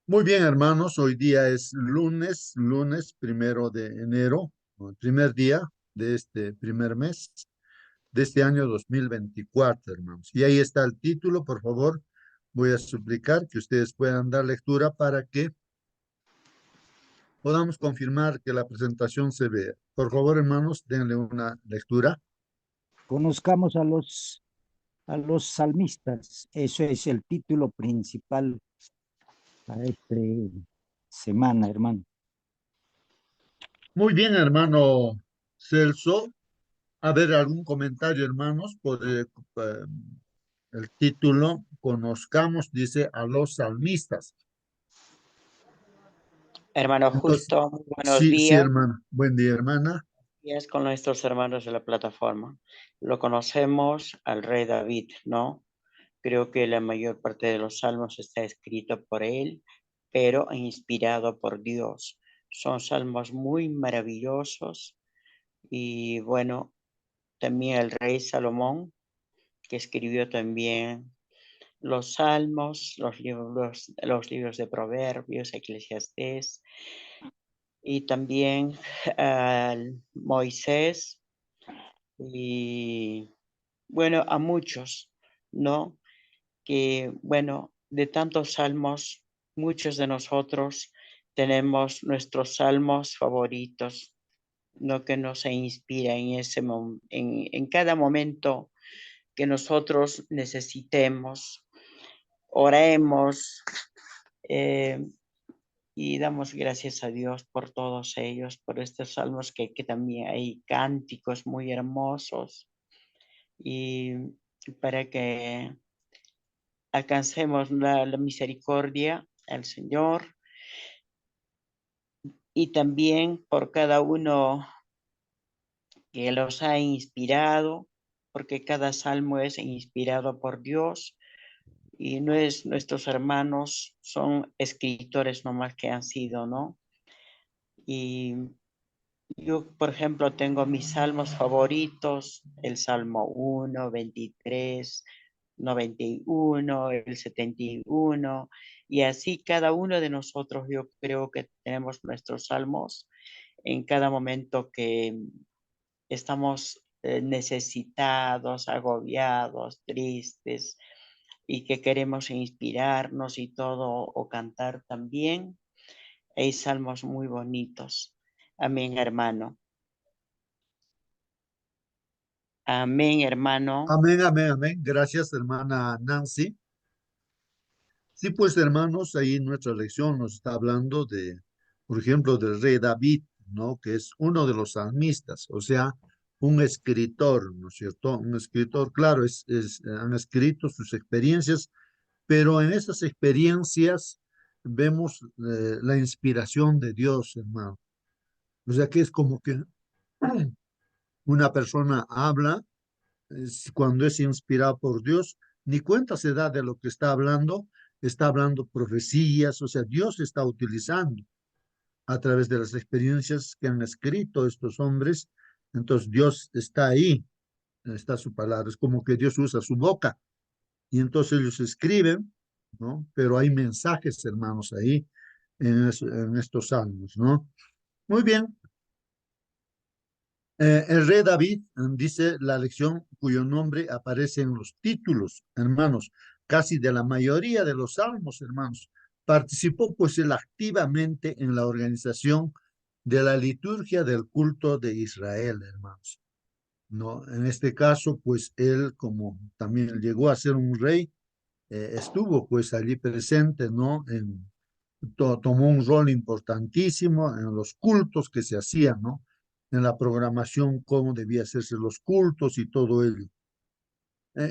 Muy bien, hermanos, hoy día es lunes 1 de enero, ¿no? El primer día de este primer mes de este año 2024, hermanos. Y ahí está el título, por favor, voy a suplicar que ustedes puedan dar lectura para que podamos confirmar que la presentación se vea. Por favor, hermanos, denle una lectura. Conozcamos a los salmistas. Eso es el título principal para esta semana, hermano. Muy bien, hermano Celso. A ver, algún comentario, hermanos, por el título, conozcamos, dice, a los salmistas. Hermano Entonces, Justo, muy buenos sí, sí, días. hermana. Buen día, hermana. Días con nuestros hermanos de la plataforma. Lo conocemos al rey David, ¿no? Creo que la mayor parte de los salmos está escrito por él, pero inspirado por Dios. Son salmos muy maravillosos y bueno, también el rey Salomón, que escribió también los salmos, los libros de Proverbios, Eclesiastés, y también Moisés y bueno, a muchos, ¿no? Que bueno, de tantos salmos, muchos de nosotros tenemos nuestros salmos favoritos, ¿no? Que nos inspira en cada momento que nosotros necesitemos, oremos, eh, y damos gracias a Dios por todos ellos, por estos salmos que también hay cánticos muy hermosos y para que alcancemos la misericordia al Señor y también por cada uno que los ha inspirado, porque cada salmo es inspirado por Dios y no es nuestros hermanos, son escritores nomás que han sido, ¿no? Y yo, por ejemplo, tengo mis salmos favoritos, el Salmo 1, 23, 91, el 71, y así cada uno de nosotros yo creo que tenemos nuestros salmos en cada momento que estamos necesitados, agobiados, tristes y que queremos inspirarnos y todo o cantar también. Hay salmos muy bonitos. Amén, hermano. Amén, hermano. Amén, amén, amén. Gracias, hermana Nancy. Sí, pues, hermanos, ahí nuestra lección nos está hablando de, por ejemplo, del rey David, ¿no? Que es uno de los salmistas, o sea, un escritor, ¿no es cierto? Un escritor, claro, han escrito sus experiencias, pero en esas experiencias vemos la inspiración de Dios, hermano. O sea, que es como que una persona habla cuando es inspirado por Dios, ni cuenta se da de lo que está hablando profecías, o sea, Dios está utilizando a través de las experiencias que han escrito estos hombres, entonces Dios está ahí, está su palabra, es como que Dios usa su boca y entonces ellos escriben, ¿no? Pero hay mensajes, hermanos, ahí en estos salmos, ¿no? Muy bien, el rey David, dice la lección, cuyo nombre aparece en los títulos, hermanos, casi de la mayoría de los salmos, hermanos. Participó pues él activamente en la organización de la liturgia del culto de Israel, hermanos. ¿No? En este caso, pues él, como también llegó a ser un rey, estuvo pues allí presente, ¿no? Tomó un rol importantísimo en los cultos que se hacían, ¿no? En la programación, cómo debía hacerse los cultos y todo ello.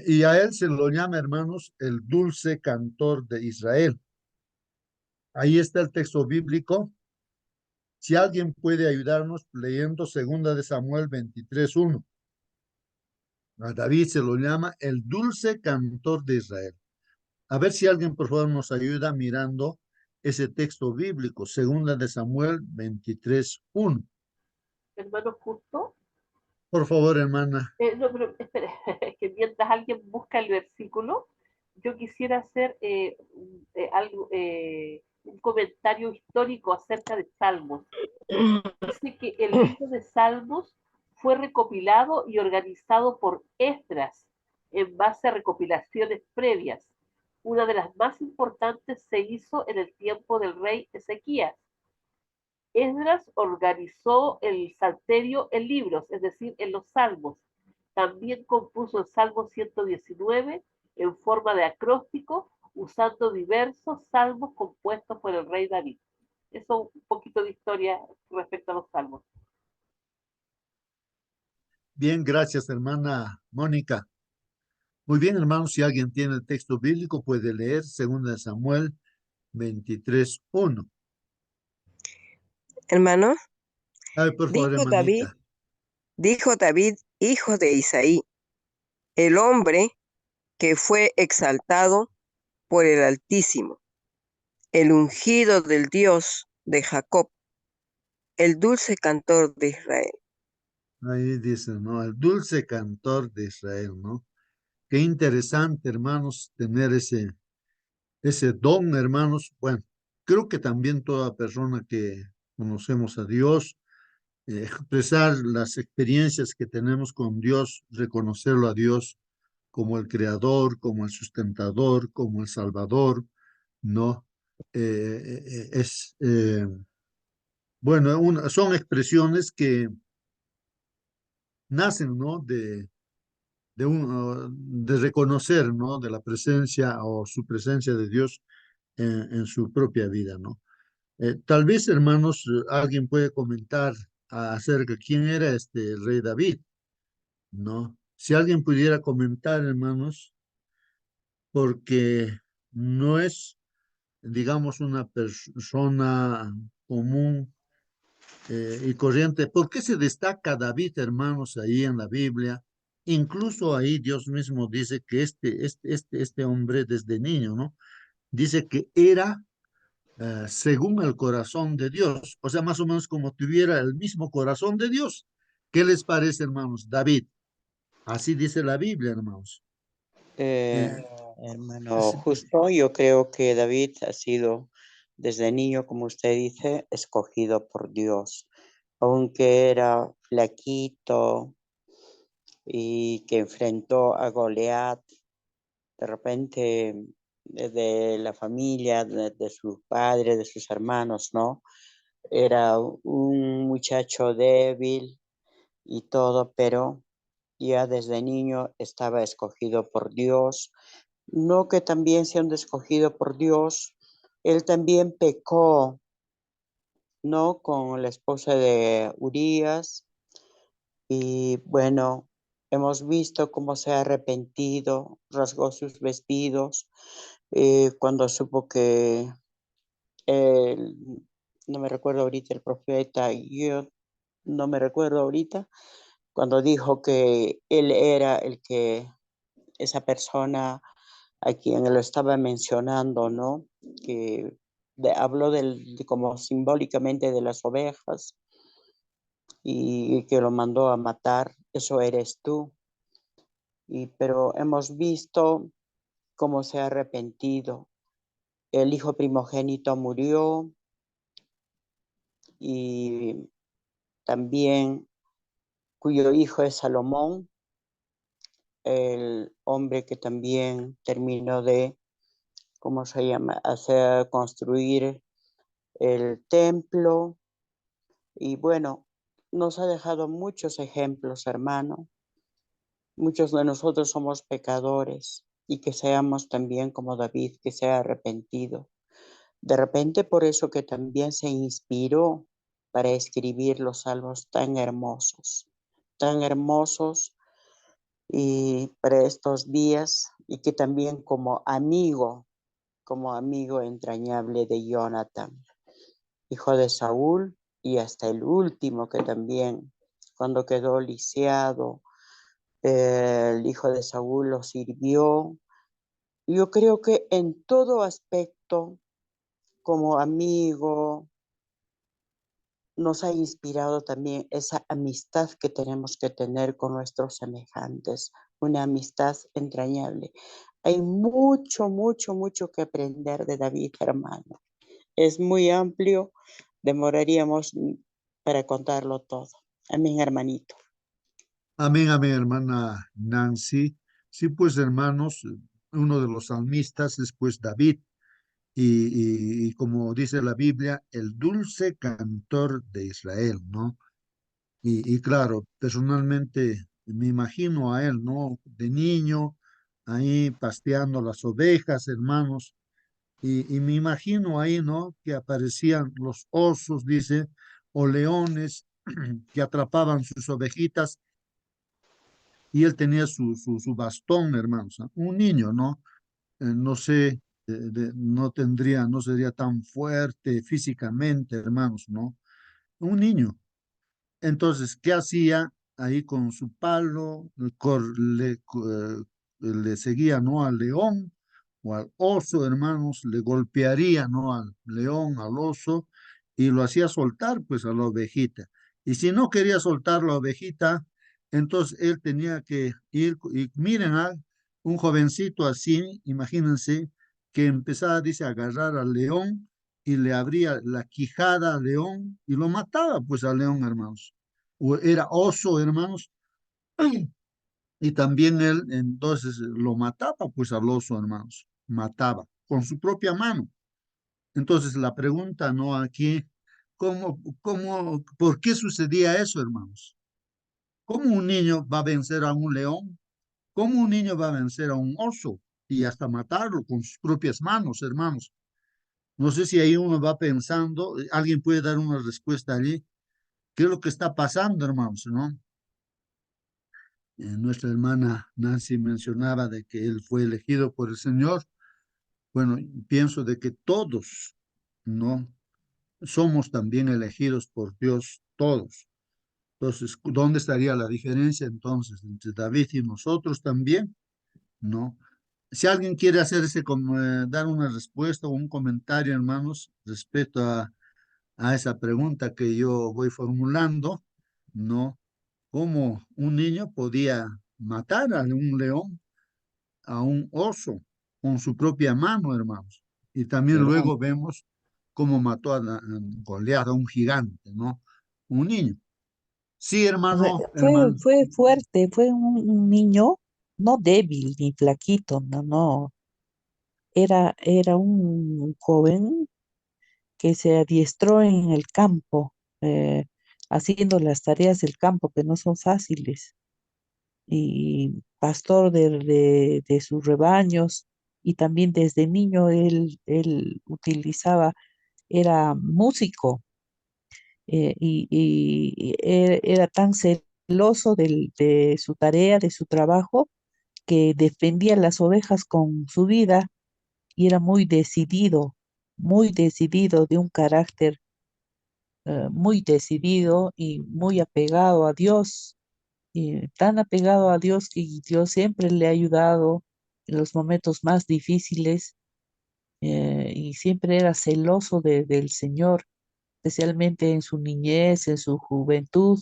Y a él se lo llama, hermanos, el dulce cantor de Israel. Ahí está el texto bíblico. Si alguien puede ayudarnos leyendo 2 Samuel 23:1. A David se lo llama el dulce cantor de Israel. A ver si alguien, por favor, nos ayuda mirando ese texto bíblico, 2 Samuel 23:1. Hermano Justo. Por favor, hermana. No, pero espera, es que mientras alguien busca el versículo, yo quisiera hacer un comentario histórico acerca de Salmos. Dice que el libro de Salmos fue recopilado y organizado por Esdras en base a recopilaciones previas. Una de las más importantes se hizo en el tiempo del rey Ezequías. Esdras organizó el salterio en libros, es decir, en los salmos. También compuso el Salmo 119 en forma de acróstico, usando diversos salmos compuestos por el rey David. Eso un poquito de historia respecto a los salmos. Bien, gracias, hermana Mónica. Muy bien, hermanos, si alguien tiene el texto bíblico, puede leer 2 Samuel 23:1. Hermano, Ay, por favor, dijo David, hermanita. dijo David, hijo de Isaí, el hombre que fue exaltado por el Altísimo, el ungido del Dios de Jacob, el dulce cantor de Israel. Ahí dice, ¿no? El dulce cantor de Israel, ¿no? Qué interesante, hermanos, tener ese don, hermanos. Bueno, creo que también toda persona que conocemos a Dios, expresar las experiencias que tenemos con Dios, reconocerlo a Dios como el creador, como el sustentador, como el salvador, ¿no? Es, bueno, son expresiones que nacen, ¿no? De reconocer, ¿no? De la presencia o su presencia de Dios en su propia vida, ¿no? Tal vez, hermanos, alguien puede comentar acerca de quién era el rey David, ¿no? Si alguien pudiera comentar, hermanos, porque no es, digamos, una persona común y corriente. ¿Por qué se destaca David, hermanos, ahí en la Biblia? Incluso ahí Dios mismo dice que este hombre desde niño, ¿no? Dice que era según el corazón de Dios, o sea, más o menos como tuviera el mismo corazón de Dios. ¿Qué les parece, hermanos? David, así dice la Biblia, hermanos. Eh, Hermano, es- justo yo creo que David ha sido desde niño, como usted dice, escogido por Dios, aunque era flaquito y que enfrentó a Goliat, de repente de la familia, de su padre, de sus hermanos, ¿no? Era un muchacho débil y todo, pero ya desde niño estaba escogido por Dios. No que también siendo escogido por Dios, él también pecó, ¿no? Con la esposa de Urías y bueno, hemos visto cómo se ha arrepentido, rasgó sus vestidos cuando supo que él, no me recuerdo ahorita el profeta, yo no me recuerdo ahorita, cuando dijo que él era el que, esa persona a quien lo estaba mencionando, ¿no? Que habló como simbólicamente de las ovejas y que lo mandó a matar, eso eres tú. Pero hemos visto cómo se ha arrepentido. El hijo primogénito murió y también cuyo hijo es Salomón, el hombre que también terminó de, ¿cómo se llama?, hacer construir el templo. Y bueno, nos ha dejado muchos ejemplos, hermano. Muchos de nosotros somos pecadores y que seamos también como David, que se ha arrepentido. De repente por eso que también se inspiró para escribir los salmos tan hermosos y para estos días y que también como amigo entrañable de Jonathan, hijo de Saúl, y hasta el último que también, cuando quedó lisiado, el hijo de Saúl lo sirvió. Yo creo que en todo aspecto, como amigo, nos ha inspirado también esa amistad que tenemos que tener con nuestros semejantes, una amistad entrañable. Hay mucho, mucho, mucho que aprender de David, hermano. Es muy amplio, demoraríamos para contarlo todo. Amén, hermanito. Amén, amén, hermana Nancy. Sí, pues, hermanos, uno de los salmistas es pues David, y como dice la Biblia, el dulce cantor de Israel, ¿no? Y claro, personalmente me imagino a él, ¿no? De niño, ahí pasteando las ovejas, hermanos, y me imagino ahí, ¿no? Que aparecían los osos, dice, o leones que atrapaban sus ovejitas, y él tenía su bastón, hermanos, ¿no? Un niño, ¿no? No sé, no tendría, no sería tan fuerte físicamente, hermanos, ¿no? Un niño. Entonces, ¿qué hacía ahí con su palo? Le seguía, ¿no? Al león o al oso, hermanos, le golpearía, ¿no? Al león, al oso, y lo hacía soltar, pues, a la ovejita. Y si no quería soltar la ovejita, entonces él tenía que ir, y miren, un jovencito así, imagínense, que empezaba, dice, a agarrar al león y le abría la quijada al león y lo mataba, pues, al león, hermanos. O era oso, hermanos, y también él entonces lo mataba, pues, al oso, hermanos, mataba con su propia mano. Entonces la pregunta, ¿no? Aquí, por qué sucedía eso, hermanos? ¿Cómo un niño va a vencer a un león? ¿Cómo un niño va a vencer a un oso y hasta matarlo con sus propias manos, hermanos? No sé si ahí uno va pensando, alguien puede dar una respuesta allí. ¿Qué es lo que está pasando, hermanos? ¿No? Nuestra hermana Nancy mencionaba de que él fue elegido por el Señor. Bueno, pienso de que todos, ¿no? Somos también elegidos por Dios, todos. Entonces, ¿dónde estaría la diferencia entonces entre David y nosotros también? ¿No? Si alguien quiere hacer dar una respuesta o un comentario, hermanos, respecto a esa pregunta que yo voy formulando, ¿no? ¿Cómo un niño podía matar a un león, a un oso, con su propia mano, hermanos? Y también Perdón. luego vemos cómo mató a Goliat, a un gigante, ¿no? Un niño. Sí, hermano, hermano. Fue fuerte, fue un niño no débil ni flaquito, no, no. Era un joven que se adiestró en el campo, haciendo las tareas del campo que no son fáciles, y pastor de sus rebaños, y también desde niño él utilizaba, era músico, era tan celoso de su tarea, de su trabajo, que defendía las ovejas con su vida y era muy decidido, de un carácter muy decidido y muy apegado a Dios, y tan apegado a Dios que Dios siempre le ha ayudado en los momentos más difíciles, y siempre era celoso del Señor, especialmente en su niñez, en su juventud,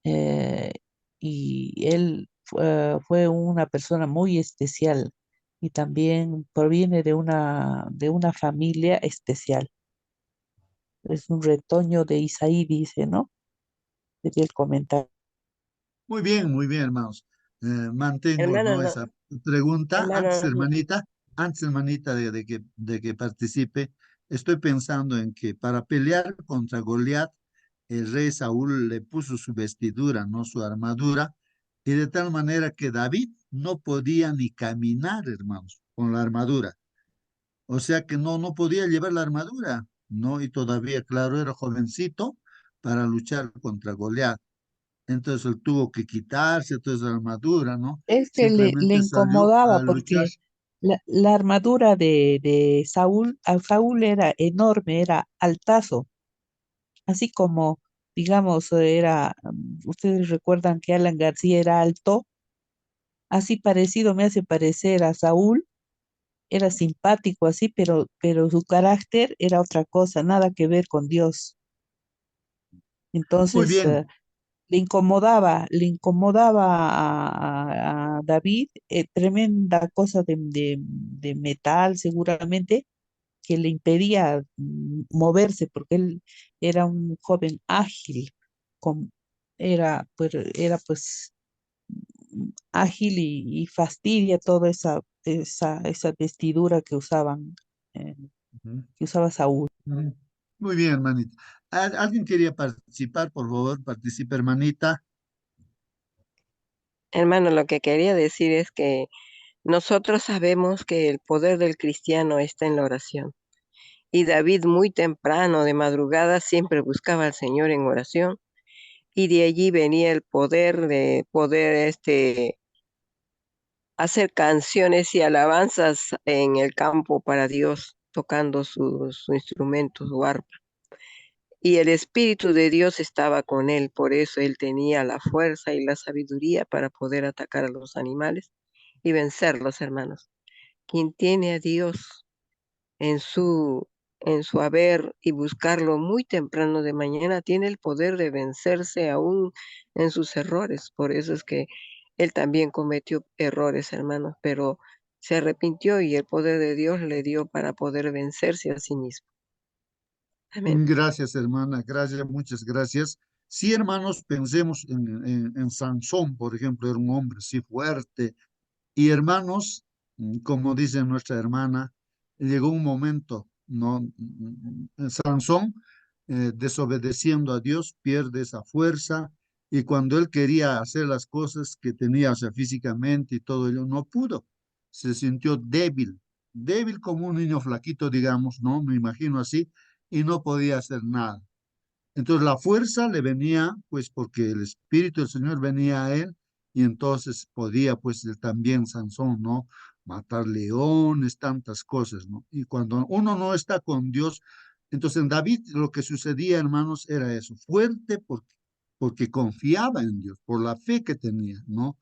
eh, y él fue una persona muy especial y también proviene de una familia especial. Es un retoño de Isaí, dice, ¿no? Sería el comentario. Muy bien, hermanos. Mantengo, Hermano, ¿no? no, Esa pregunta. hermano, Antes, hermanita, de que participe, estoy pensando en que para pelear contra Goliat, el rey Saúl le puso su vestidura, no su armadura, y de tal manera que David no podía ni caminar, hermanos, con la armadura. O sea que no podía llevar la armadura, ¿no? Y todavía, claro, era jovencito para luchar contra Goliat. Entonces él tuvo que quitarse toda esa armadura, ¿no? Es que le Simplemente salió incomodaba a luchar. porque la armadura de Saúl, a Saúl era enorme, era altazo, así como, digamos, ustedes recuerdan que Alan García era alto, así parecido me hace parecer a Saúl. Era simpático así, pero su carácter era otra cosa, nada que ver con Dios. Muy Entonces, bien. le incomodaba a David, tremenda cosa de metal seguramente, que le impedía moverse, porque él era un joven ágil, con, era pues ágil y fastidia toda esa vestidura eh, Ujú. que usaba Saúl. Ujú. Muy bien, hermanita. ¿Alguien quería participar? Por favor, participe, hermanita. Hermano, lo que quería decir es que nosotros sabemos que el poder del cristiano está en la oración. Y David muy temprano, de madrugada, siempre buscaba al Señor en oración. Y de allí venía el poder de poder hacer canciones y alabanzas en el campo para Dios, tocando su instrumento, su arpa. Y el Espíritu de Dios estaba con él, por eso él tenía la fuerza y la sabiduría para poder atacar a los animales y vencerlos, hermanos. Quien tiene a Dios en en su haber y buscarlo muy temprano de mañana, tiene el poder de vencerse aún en sus errores. Por eso es que él también cometió errores, hermanos, pero se arrepintió y el poder de Dios le dio para poder vencerse a sí mismo. Amén. Gracias, hermana. Gracias, muchas gracias. Sí, hermanos, pensemos en Sansón, por ejemplo, era un hombre así fuerte. Y hermanos, como dice nuestra hermana, llegó un momento, ¿no? Sansón, desobedeciendo a Dios, pierde esa fuerza y cuando él quería hacer las cosas que tenía, o sea, físicamente y todo ello, no pudo. Se sintió débil, débil como un niño flaquito, digamos, ¿no? Me imagino así, y no podía hacer nada. Entonces la fuerza le venía, pues porque el Espíritu del Señor venía a él y entonces podía, pues él también, Sansón, ¿no? Matar leones, tantas cosas, ¿no? Y cuando uno no está con Dios, entonces en David lo que sucedía, hermanos, era eso, fuerte porque confiaba en Dios, por la fe que tenía, ¿no?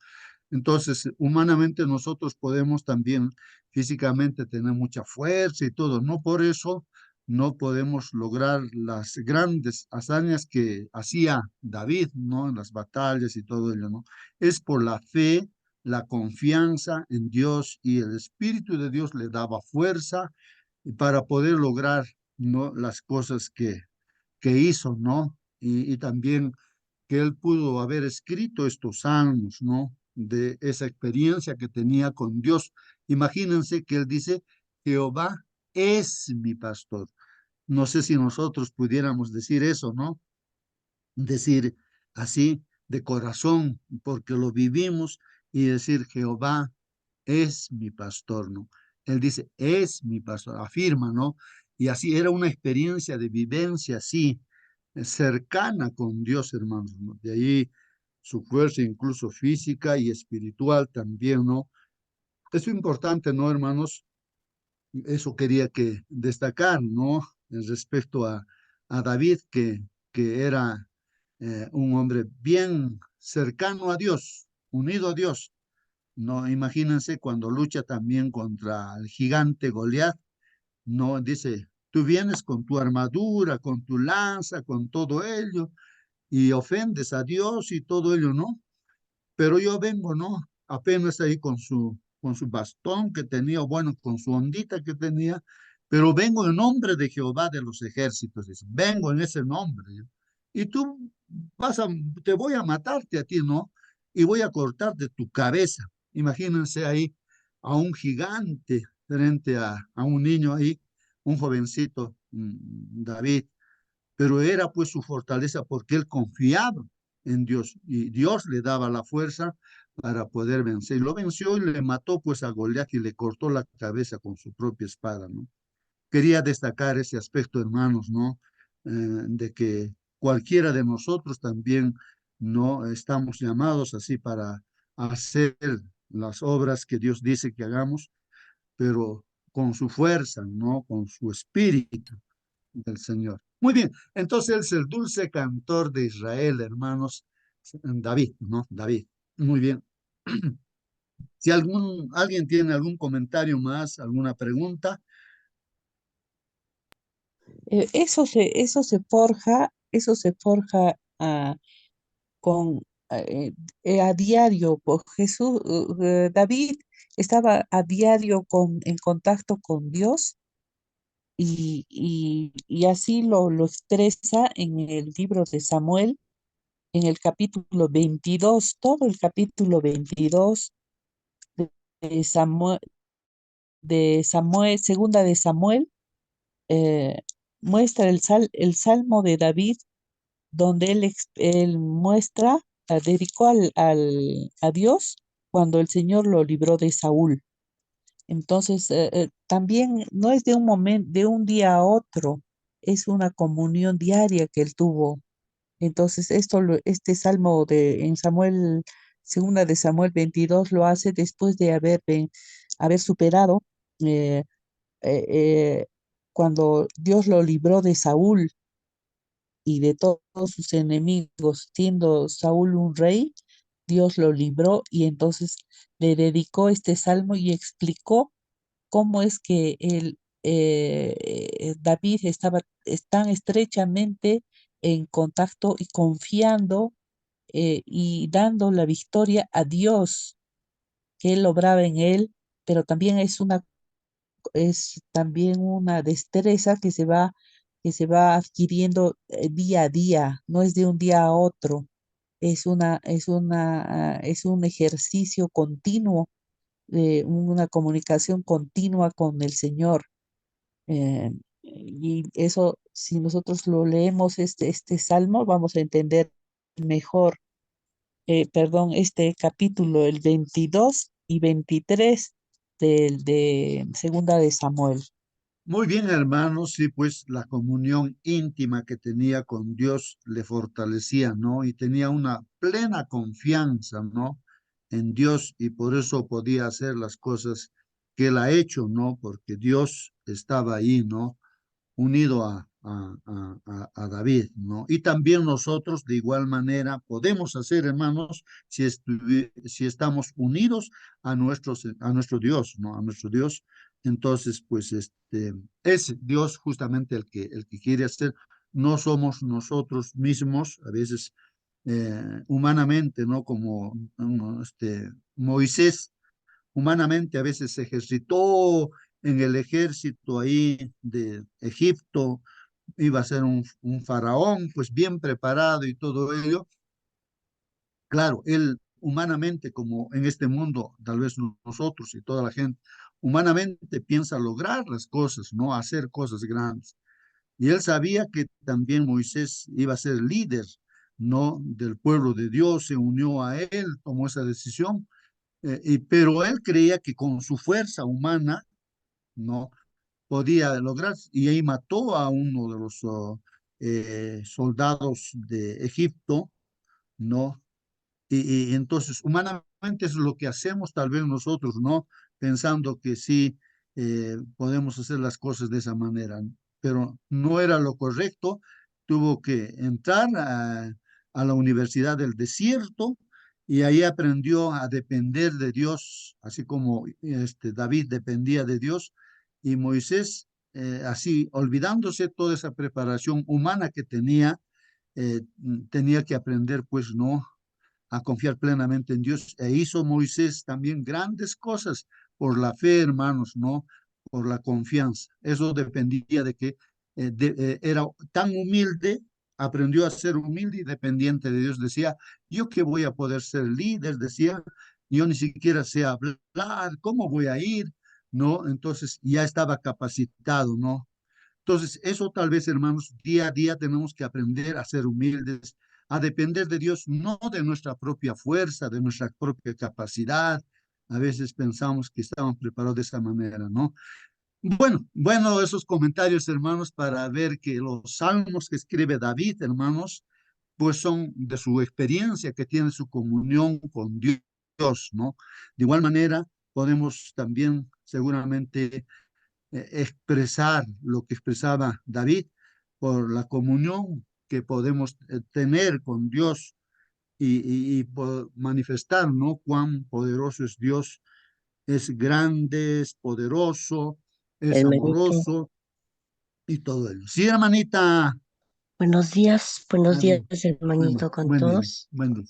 Entonces, humanamente nosotros podemos también físicamente tener mucha fuerza y todo. No por eso no podemos lograr las grandes hazañas que hacía David, ¿no? En las batallas y todo ello, ¿no? Es por la fe, la confianza en Dios y el Espíritu de Dios le daba fuerza para poder lograr, ¿no? Las cosas que hizo, ¿no? Y también que él pudo haber escrito estos salmos, ¿no? De esa experiencia que tenía con Dios. Imagínense que él dice, Jehová es mi pastor. No sé si nosotros pudiéramos decir eso, ¿no? Decir así de corazón, porque lo vivimos y decir, Jehová es mi pastor, ¿no? Él dice, es mi pastor, afirma, ¿no? Y así era una experiencia de vivencia así, cercana con Dios, hermanos, ¿no? De ahí su fuerza incluso física y espiritual también, ¿no? Es importante, ¿no, hermanos? Eso quería que destacar, ¿no? Respecto a David, que era un hombre bien cercano a Dios, unido a Dios. No, imagínense cuando lucha también contra el gigante Goliat, no dice, tú vienes con tu armadura, con tu lanza, con todo ello, y ofendes a Dios y todo ello, ¿no? Pero yo vengo, ¿no? Apenas ahí con su bastón que tenía, bueno, con su ondita que tenía, pero vengo en nombre de Jehová de los ejércitos, dice, vengo en ese nombre. ¿Ya? Y tú te voy a matarte a ti, ¿no? Y voy a cortarte tu cabeza. Imagínense ahí a un gigante frente a un niño ahí, un jovencito, David, pero era pues su fortaleza porque él confiaba en Dios y Dios le daba la fuerza para poder vencer. Y lo venció y le mató pues a Goliat y le cortó la cabeza con su propia espada, ¿no? Quería destacar ese aspecto, hermanos, ¿no? De que cualquiera de nosotros también no estamos llamados así para hacer las obras que Dios dice que hagamos, pero con su fuerza, ¿no? Con su espíritu del Señor. Muy bien, entonces él es el dulce cantor de Israel, hermanos, David, ¿no? David. Muy bien. Si alguien tiene algún comentario más, alguna pregunta. Eso se forja eso se forja con, a diario, por Jesús, David estaba a diario en contacto con Dios y así lo expresa en el libro de Samuel, en el capítulo 22 todo el capítulo 22 de Samuel, segunda de Samuel, eh, muestra el Salmo de David, donde él muestra, dedicó a Dios cuando el Señor lo libró de Saúl. Entonces, también no es de un momento, de un día a otro, es una comunión diaria que él tuvo. Entonces, este salmo en Samuel, segunda de Samuel 22, lo hace después de haber superado eh, eh, eh, cuando Dios lo libró de Saúl y de todos sus enemigos, siendo Saúl un rey, Dios lo libró y entonces le dedicó este salmo y explicó cómo es que David estaba tan estrechamente en contacto y confiando y dando la victoria a Dios, que él obraba en él, pero también es también una destreza que se va adquiriendo día a día, no es de un día a otro, es un ejercicio continuo, una comunicación continua con el Señor. Y eso, si nosotros lo leemos, este salmo, vamos a entender mejor, perdón, este capítulo, el 22 y 23 de Segunda de Samuel. Muy bien, hermanos, sí, pues la comunión íntima que tenía con Dios le fortalecía, ¿no? Y tenía una plena confianza, ¿no? En Dios y por eso podía hacer las cosas que él ha hecho, ¿no? Porque Dios estaba ahí, ¿no? Unido a David, ¿no? Y también nosotros de igual manera podemos hacer, hermanos, si estamos unidos a nuestro Dios, ¿no? A nuestro Dios. Entonces, pues es Dios justamente el que quiere hacer. No somos nosotros mismos, a veces humanamente, ¿no? Como Moisés humanamente a veces se ejercitó en el ejército ahí de Egipto, iba a ser un faraón, pues bien preparado y todo ello. Claro, él humanamente, como en este mundo, tal vez nosotros y toda la gente, humanamente piensa lograr las cosas, no hacer cosas grandes. Y él sabía que también Moisés iba a ser líder, no del pueblo de Dios, se unió a él, tomó esa decisión, pero él creía que con su fuerza humana no podía lograr, y ahí mató a uno de los soldados de Egipto, ¿no? Y entonces, humanamente es lo que hacemos tal vez nosotros, ¿no? Pensando que sí podemos hacer las cosas de esa manera, pero no era lo correcto. Tuvo que entrar a la Universidad del Desierto y ahí aprendió a depender de Dios, así como David dependía de Dios y Moisés, así olvidándose toda esa preparación humana que tenía, tenía que aprender, pues, ¿no? A confiar plenamente en Dios. E hizo Moisés también grandes cosas por la fe, hermanos, ¿no? Por la confianza. Eso dependía de que era tan humilde, aprendió a ser humilde y dependiente de Dios. Decía, yo que voy a poder ser líder, decía, yo ni siquiera sé hablar, ¿cómo voy a ir? ¿No? Entonces ya estaba capacitado, ¿no? Entonces, eso tal vez, hermanos, día a día tenemos que aprender a ser humildes, a depender de Dios, no de nuestra propia fuerza, de nuestra propia capacidad. A veces pensamos que estamos preparados de esa manera, ¿no? Bueno, esos comentarios, hermanos, para ver que los salmos que escribe David, hermanos, pues son de su experiencia que tiene su comunión con Dios, ¿no? De igual manera, podemos también seguramente expresar lo que expresaba David por la comunión que podemos tener con Dios y manifestar, ¿no? Cuán poderoso es Dios, es grande, es poderoso, es Hermanito, amoroso y todo ello. Sí, hermanita. Buenos días, Bueno, hermanito, con buen día, todos. buen día.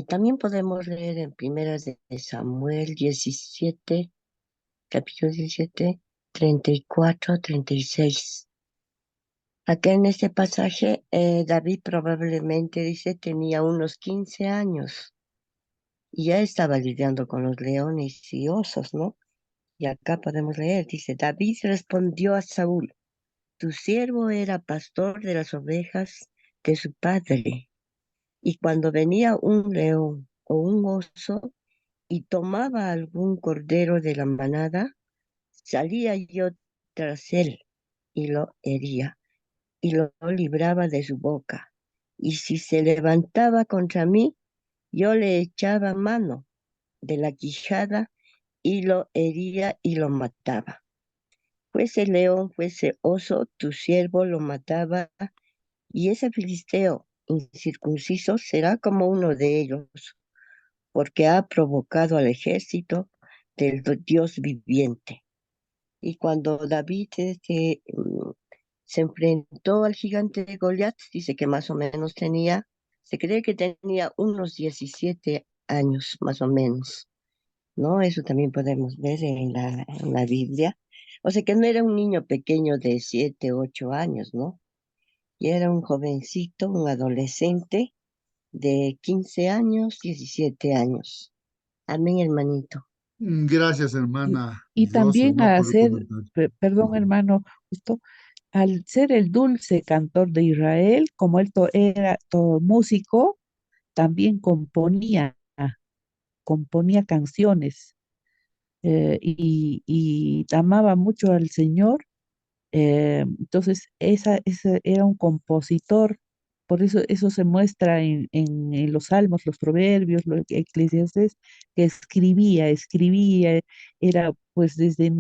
También podemos leer en Primera de Samuel 17, capítulo 17, 34, 36. Acá en este pasaje, David probablemente dice tenía unos 15 años y ya estaba lidiando con los leones y osos, ¿no? Y acá podemos leer, dice, David respondió a Saúl, tu siervo era pastor de las ovejas de su padre. Y cuando venía un león o un oso y tomaba algún cordero de la manada, salía yo tras él y lo hería y lo libraba de su boca. Y si se levantaba contra mí, yo le echaba mano de la quijada y lo hería y lo mataba. Fuese león, fuese oso, tu siervo lo mataba, y ese filisteo incircunciso será como uno de ellos, porque ha provocado al ejército del Dios viviente. Y cuando David se enfrentó al gigante de Goliat, dice que más o menos se cree que tenía unos 17 años, más o menos, ¿no? Eso también podemos ver en la Biblia. O sea que no era un niño pequeño de 7, 8 años, ¿no? Y era un jovencito, un adolescente de 15 años, 17 años. Amén, hermanito. Gracias, Y, hermana y José, también ¿no? a Por el ser, comentario. perdón hermano, justo, al ser el dulce cantor de Israel, como él era todo músico, también componía canciones y amaba mucho al Señor. Entonces, ese era un compositor, por eso eso se muestra en los salmos, los proverbios, los eclesiastés, que escribía, era pues desde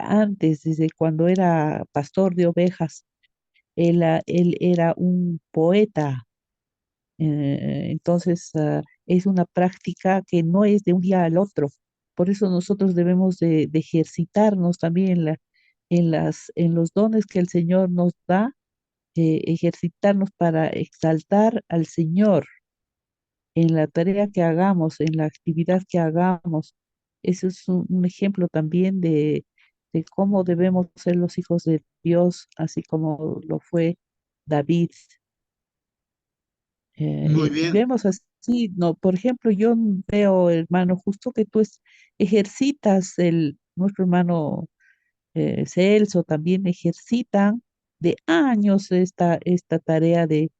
antes, desde cuando era pastor de ovejas, él era un poeta. Entonces, es una práctica que no es de un día al otro. Por eso nosotros debemos de ejercitarnos también en los dones que el Señor nos da, ejercitarnos para exaltar al Señor en la tarea que hagamos, en la actividad que hagamos. Eso es un ejemplo también de cómo debemos ser los hijos de Dios, así como lo fue David. Muy bien. Vemos así, no, por ejemplo, yo veo, hermano, justo que tú ejercitas nuestro hermano Celso también ejercitan de años esta tarea de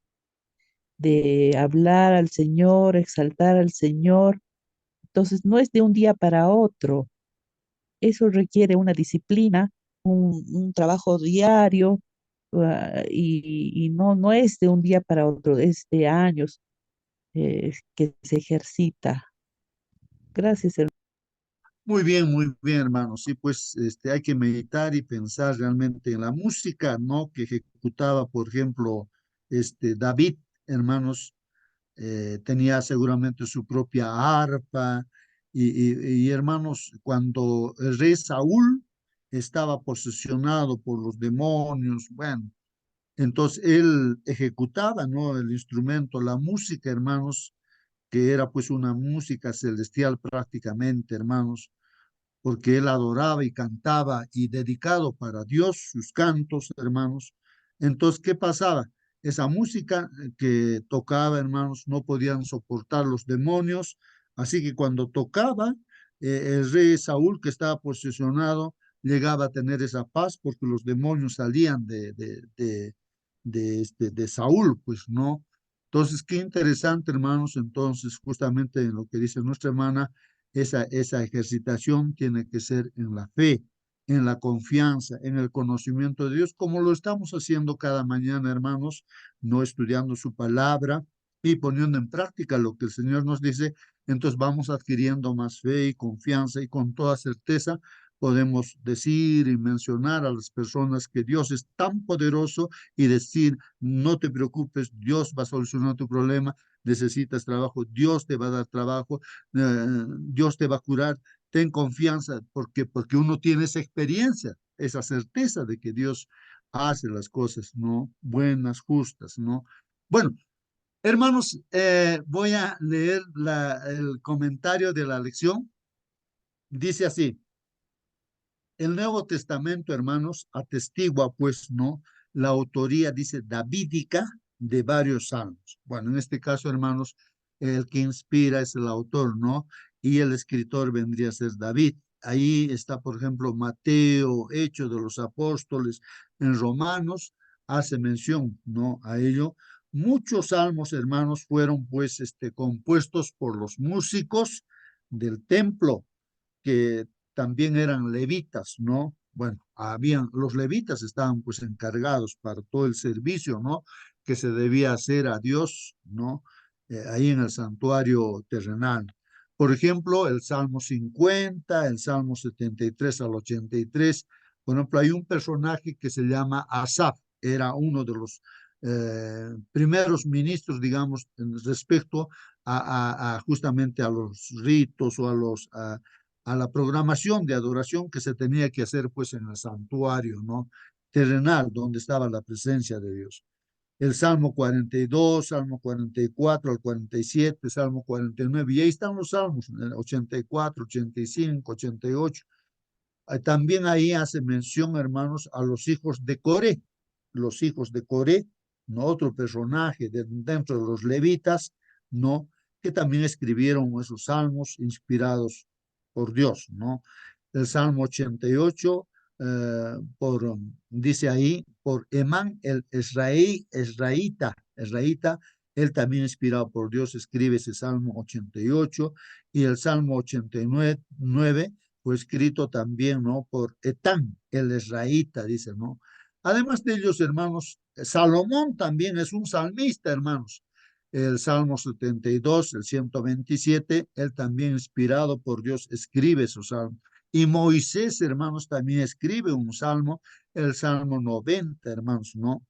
hablar al Señor, exaltar al Señor. Entonces, no es de un día para otro. Eso requiere una disciplina, un trabajo diario, y no es de un día para otro, es de años que se ejercita. Gracias, hermano. Muy bien, hermano. Sí, pues hay que meditar y pensar realmente en la música, ¿no? Que ejecutaba, por ejemplo, David, hermanos, tenía seguramente su propia arpa y, hermanos, cuando el rey Saúl estaba posesionado por los demonios, bueno, entonces él ejecutaba, ¿no? El instrumento, la música, hermanos, que era pues una música celestial prácticamente, hermanos, porque él adoraba y cantaba y dedicado para Dios sus cantos, hermanos. Entonces, ¿qué pasaba? Esa música que tocaba, hermanos, no podían soportar los demonios, así que cuando tocaba, el rey Saúl, que estaba posicionado, llegaba a tener esa paz porque los demonios salían de Saúl, pues no. Entonces, qué interesante, hermanos, entonces, justamente en lo que dice nuestra hermana, esa ejercitación tiene que ser en la fe, en la confianza, en el conocimiento de Dios, como lo estamos haciendo cada mañana, hermanos, no estudiando su palabra y poniendo en práctica lo que el Señor nos dice. Entonces vamos adquiriendo más fe y confianza y con toda certeza podemos decir y mencionar a las personas que Dios es tan poderoso y decir, no te preocupes, Dios va a solucionar tu problema, necesitas trabajo, Dios te va a dar trabajo, Dios te va a curar, ten confianza, porque uno tiene esa experiencia, esa certeza de que Dios hace las cosas, ¿no? Buenas, justas, ¿no? Bueno, hermanos, voy a leer el comentario de la lección. Dice así: el Nuevo Testamento, hermanos, atestigua, pues, ¿no? La autoría, dice, davídica de varios salmos. Bueno, en este caso, hermanos, el que inspira es el autor, ¿no? Y el escritor vendría a ser David. Ahí está, por ejemplo, Mateo, Hechos de los Apóstoles, en Romanos, hace mención, ¿no? A ello. Muchos salmos, hermanos, fueron, pues, compuestos por los músicos del templo, que también eran levitas, ¿no? Bueno, los levitas estaban pues encargados para todo el servicio, ¿no? Que se debía hacer a Dios, ¿no? Ahí en el santuario terrenal. Por ejemplo, el Salmo 50, el Salmo 73 al 83. Por ejemplo, hay un personaje que se llama Asaf, era uno de los primeros ministros, digamos, respecto justamente a los ritos o a la programación de adoración que se tenía que hacer pues en el santuario, ¿no? Terrenal, donde estaba la presencia de Dios. El Salmo 42, Salmo 44 al 47, Salmo 49, y ahí están los salmos, 84, 85, 88. También ahí hace mención, hermanos, a los hijos de Coré, los hijos de Coré, ¿no? Otro personaje dentro de los levitas, ¿no? Que también escribieron esos salmos inspirados por Dios, ¿no? El Salmo 88, dice ahí, por Emán el Esraíta, él también inspirado por Dios, escribe ese Salmo 88, y el Salmo 89 fue escrito también, ¿no? Por Etán, el Esraíta, dice, ¿no? Además de ellos, hermanos, Salomón también es un salmista, hermanos. El Salmo 72, el 127, él también inspirado por Dios escribe su salmo. Y Moisés, hermanos, también escribe un salmo, el Salmo 90, hermanos, ¿no?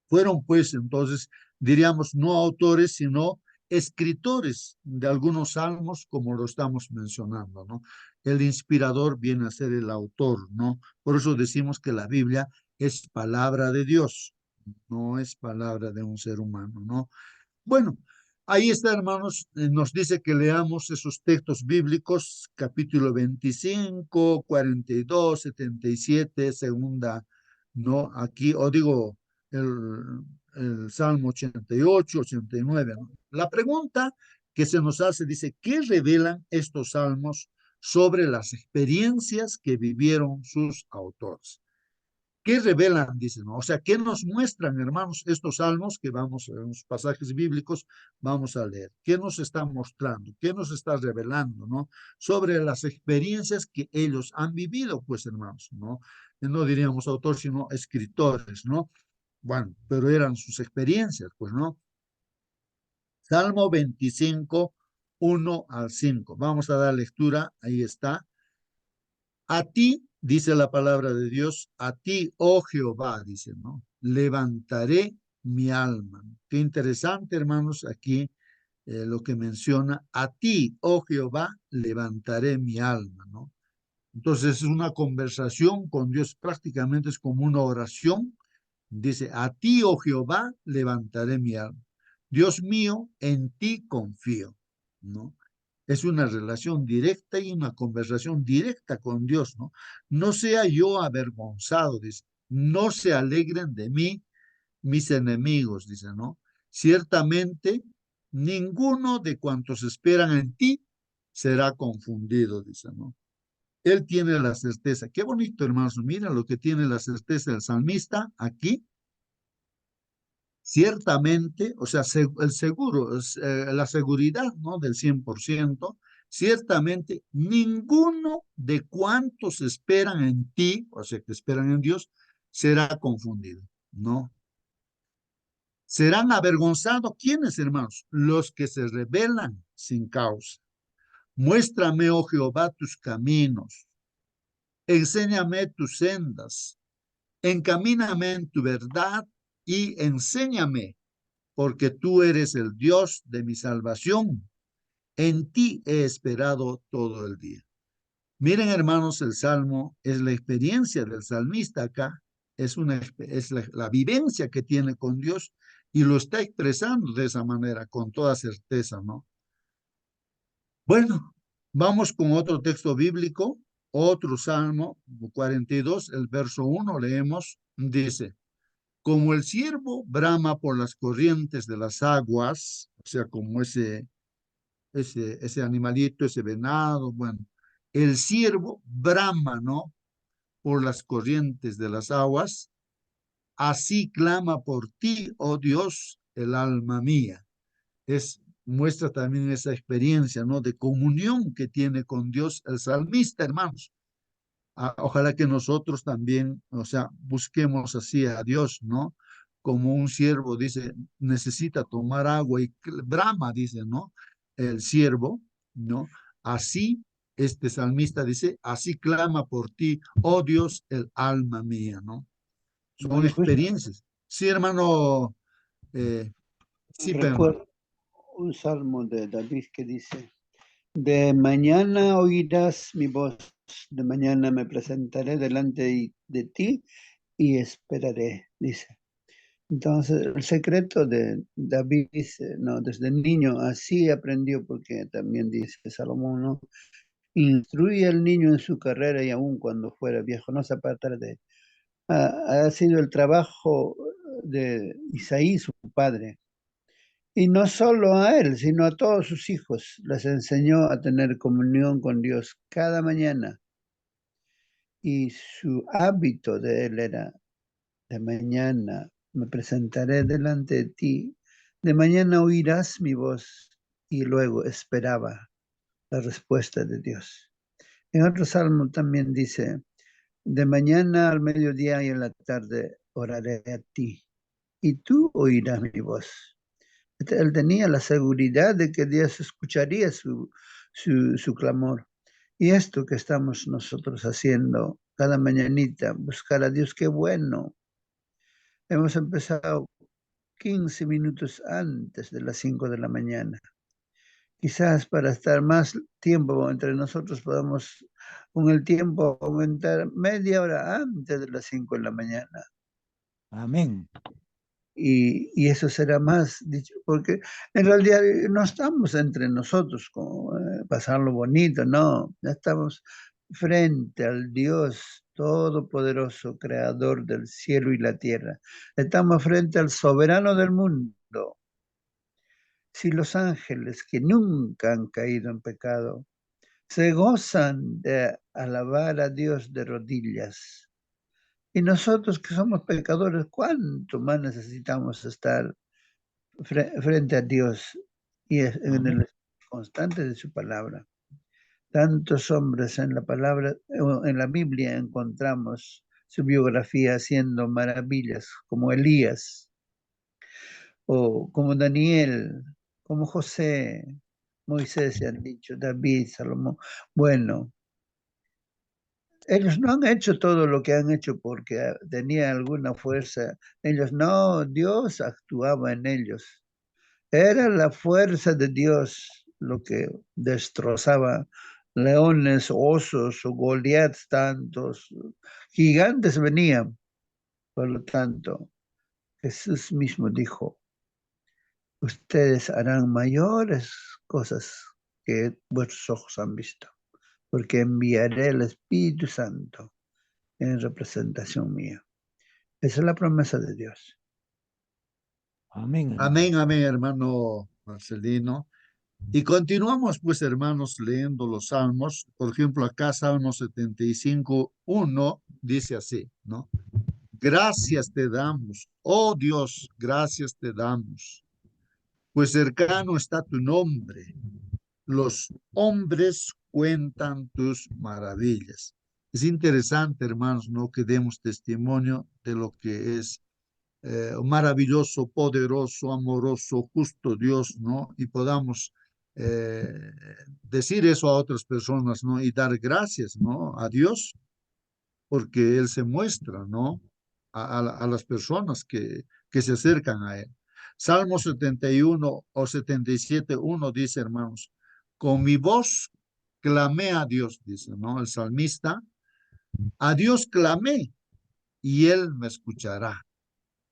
Fueron pues entonces, diríamos, no autores, sino escritores de algunos salmos, como lo estamos mencionando, ¿no? El inspirador viene a ser el autor, ¿no? Por eso decimos que la Biblia es palabra de Dios, no es palabra de un ser humano, ¿no? Bueno, ahí está, hermanos, nos dice que leamos esos textos bíblicos, capítulo 25, 42, 77, segunda, ¿no? Aquí, o digo, el Salmo 88, 89, ¿no? La pregunta que se nos hace dice, ¿qué revelan estos salmos sobre las experiencias que vivieron sus autores? ¿Qué revelan? Dicen, ¿no? O sea, ¿qué nos muestran, hermanos, estos salmos que vamos, en los pasajes bíblicos, vamos a leer? ¿Qué nos están mostrando? ¿Qué nos está revelando, no? Sobre las experiencias que ellos han vivido, pues, hermanos, ¿no? No diríamos autores, sino escritores, ¿no? Bueno, pero eran sus experiencias, pues, ¿no? Salmo 25, 1 al 5. Vamos a dar lectura, ahí está. A ti, dice la palabra de Dios, a ti, oh Jehová, dice, ¿no? Levantaré mi alma. Qué interesante, hermanos, aquí lo que menciona, a ti, oh Jehová, levantaré mi alma, ¿no? Entonces es una conversación con Dios, prácticamente es como una oración. Dice, a ti, oh Jehová, levantaré mi alma. Dios mío, en ti confío, ¿no? Es una relación directa y una conversación directa con Dios, ¿no? No sea yo avergonzado, dice, no se alegren de mí mis enemigos, dice, ¿no? Ciertamente, ninguno de cuantos esperan en ti será confundido, dice, ¿no? Él tiene la certeza. Qué bonito, hermanos. Mira lo que tiene la certeza del salmista aquí. Ciertamente, o sea, el seguro, la seguridad, ¿no? Del 100%, ciertamente ninguno de cuantos esperan en ti, o sea, que esperan en Dios, será confundido, ¿no? Serán avergonzados, ¿quiénes, hermanos? Los que se rebelan sin causa. Muéstrame, oh Jehová, tus caminos, enséñame tus sendas, encamíname en tu verdad y enséñame, porque tú eres el Dios de mi salvación. En ti he esperado todo el día. Miren, hermanos, el Salmo es la experiencia del salmista acá. es la vivencia que tiene con Dios y lo está expresando de esa manera, con toda certeza, ¿no? Bueno, vamos con otro texto bíblico, otro Salmo 42, el verso 1, leemos, dice, como el ciervo brama por las corrientes de las aguas, o sea, como ese animalito, ese venado, bueno, el ciervo brama, ¿no? Por las corrientes de las aguas, así clama por ti, oh Dios, el alma mía. Muestra también esa experiencia, ¿no? De comunión que tiene con Dios el salmista, hermanos. Ojalá que nosotros también, o sea, busquemos así a Dios, ¿no? Como un siervo dice, necesita tomar agua y brama, dice, ¿no? El siervo, ¿no? Así, este salmista dice, así clama por ti, oh Dios, el alma mía, ¿no? Son Bueno, justo experiencias. Sí, hermano, sí, pero recuerdo un salmo de David que dice, de mañana oirás mi voz, de mañana me presentaré delante de ti y esperaré, dice. Entonces, el secreto de David, no, desde niño así aprendió, porque también dice Salomón, ¿no? Instruye al niño en su carrera y aun cuando fuera viejo no se apartará de él. Ha sido el trabajo de Isaí, su padre. Y no solo a él, sino a todos sus hijos. Les enseñó a tener comunión con Dios cada mañana. Y su hábito de él era, de mañana me presentaré delante de ti, de mañana oirás mi voz. Y luego esperaba la respuesta de Dios. En otro salmo también dice, de mañana al mediodía y en la tarde oraré a ti, y tú oirás mi voz. Él tenía la seguridad de que Dios escucharía su clamor. Y esto que estamos nosotros haciendo cada mañanita, buscar a Dios, qué bueno. Hemos empezado 15 minutos antes de las 5 de la mañana. Quizás para estar más tiempo entre nosotros podamos con el tiempo aumentar media hora antes de las 5 de la mañana. Amén. Y eso será más dicho, porque en realidad no estamos entre nosotros como pasarlo bonito, no, ya estamos frente al Dios todopoderoso, creador del cielo y la tierra. Estamos frente al soberano del mundo. Si los ángeles que nunca han caído en pecado se gozan de alabar a Dios de rodillas, y nosotros que somos pecadores, ¿cuánto más necesitamos estar frente a Dios y en el constante de su palabra? Tantos hombres en la palabra, en la Biblia encontramos su biografía haciendo maravillas, como Elías, o como Daniel, como José, Moisés, se han dicho, David, Salomón. Bueno, ellos no han hecho todo lo que han hecho porque tenía alguna fuerza. Ellos no, Dios actuaba en ellos. Era la fuerza de Dios lo que destrozaba leones, osos o Goliat, tantos gigantes venían. Por lo tanto, Jesús mismo dijo, ustedes harán mayores cosas que vuestros ojos han visto, porque enviaré el Espíritu Santo en representación mía. Esa es la promesa de Dios. Amén. amén, amén, hermano Marcelino. Y continuamos, pues, hermanos, leyendo los salmos. Por ejemplo, acá Salmo 75:1 dice así, ¿no? Gracias te damos, oh Dios, gracias te damos, pues cercano está tu nombre. Los hombres cuentan tus maravillas. Es interesante, hermanos, ¿no? Que demos testimonio de lo que es maravilloso, poderoso, amoroso, justo Dios, ¿no? Y podamos eh, decir eso a otras personas, ¿no? Y dar gracias, ¿no? A Dios, porque Él se muestra, ¿no? A las personas que se acercan a Él. Salmo 71 o 77:1 dice, hermanos, con mi voz clamé a Dios, dice, ¿no? El salmista, a Dios clamé y Él me escuchará.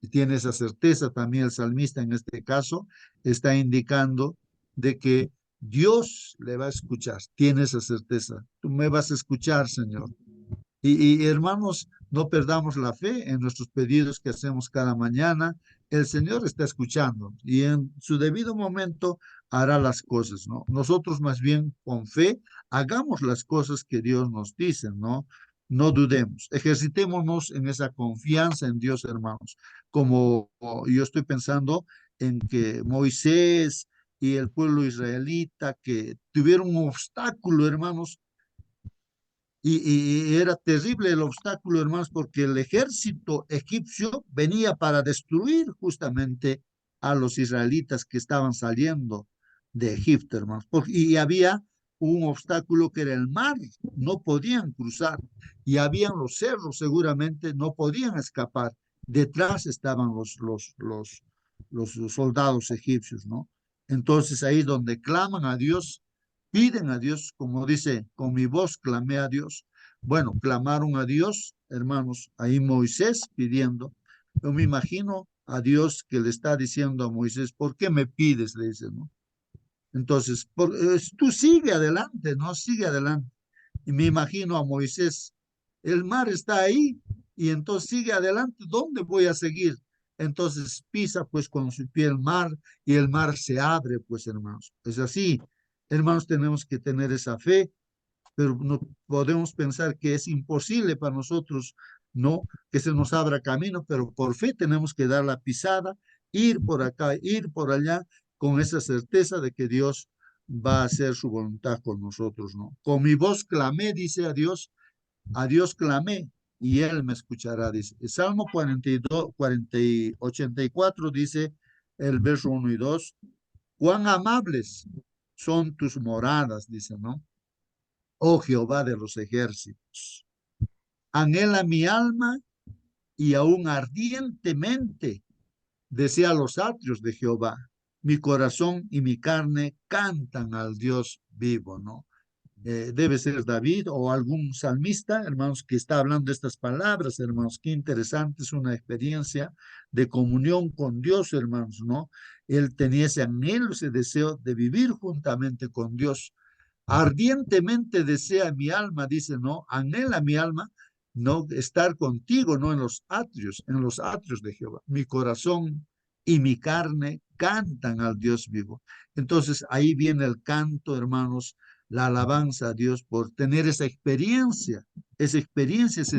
Y tiene esa certeza también el salmista en este caso, está indicando de que Dios le va a escuchar, tiene esa certeza. Tú me vas a escuchar, Señor. Hermanos, no perdamos la fe en nuestros pedidos que hacemos cada mañana. El Señor está escuchando y en su debido momento hará las cosas, ¿no? Nosotros más bien con fe hagamos las cosas que Dios nos dice, ¿no? No dudemos, ejercitémonos en esa confianza en Dios, hermanos. Como yo estoy pensando en que Moisés y el pueblo israelita que tuvieron un obstáculo, hermanos, y era terrible el obstáculo, hermanos, porque el ejército egipcio venía para destruir justamente a los israelitas que estaban saliendo de Egipto, hermanos. Y había un obstáculo que era el mar, no podían cruzar. Y habían los cerros, seguramente no podían escapar. Detrás estaban los soldados egipcios, ¿no? Entonces ahí donde claman a Dios, piden a Dios, como dice, con mi voz clamé a Dios. Bueno, clamaron a Dios, hermanos, ahí Moisés pidiendo. Yo me imagino a Dios que le está diciendo a Moisés, ¿por qué me pides? Le dice, ¿no? Entonces, tú sigue adelante, ¿no? Sigue adelante. Y me imagino a Moisés, el mar está ahí, y entonces sigue adelante, ¿dónde voy a seguir? Entonces pisa pues con su pie el mar y el mar se abre, pues hermanos. Es así, hermanos, tenemos que tener esa fe, pero no podemos pensar que es imposible para nosotros, no, que se nos abra camino, pero por fe tenemos que dar la pisada, ir por acá, ir por allá, con esa certeza de que Dios va a hacer su voluntad con nosotros, ¿no? Con mi voz clamé, dice a Dios clamé y Él me escuchará, dice. El Salmo 42, 84 dice el verso 1 y 2, cuán amables son tus moradas, dice, ¿no? Oh Jehová de los ejércitos, anhela mi alma y aún ardientemente desea los atrios de Jehová. Mi corazón y mi carne cantan al Dios vivo, ¿no? Debe ser David o algún salmista, hermanos, que está hablando estas palabras, hermanos. Qué interesante, es una experiencia de comunión con Dios, hermanos, ¿no? Él tenía ese anhelo, ese deseo de vivir juntamente con Dios. Ardientemente desea mi alma, dice, ¿no? Anhela mi alma, no estar contigo, no en los atrios de Jehová. Mi corazón y mi carne cantan al Dios vivo. Entonces ahí viene el canto, hermanos, la alabanza a Dios por tener esa experiencia, ese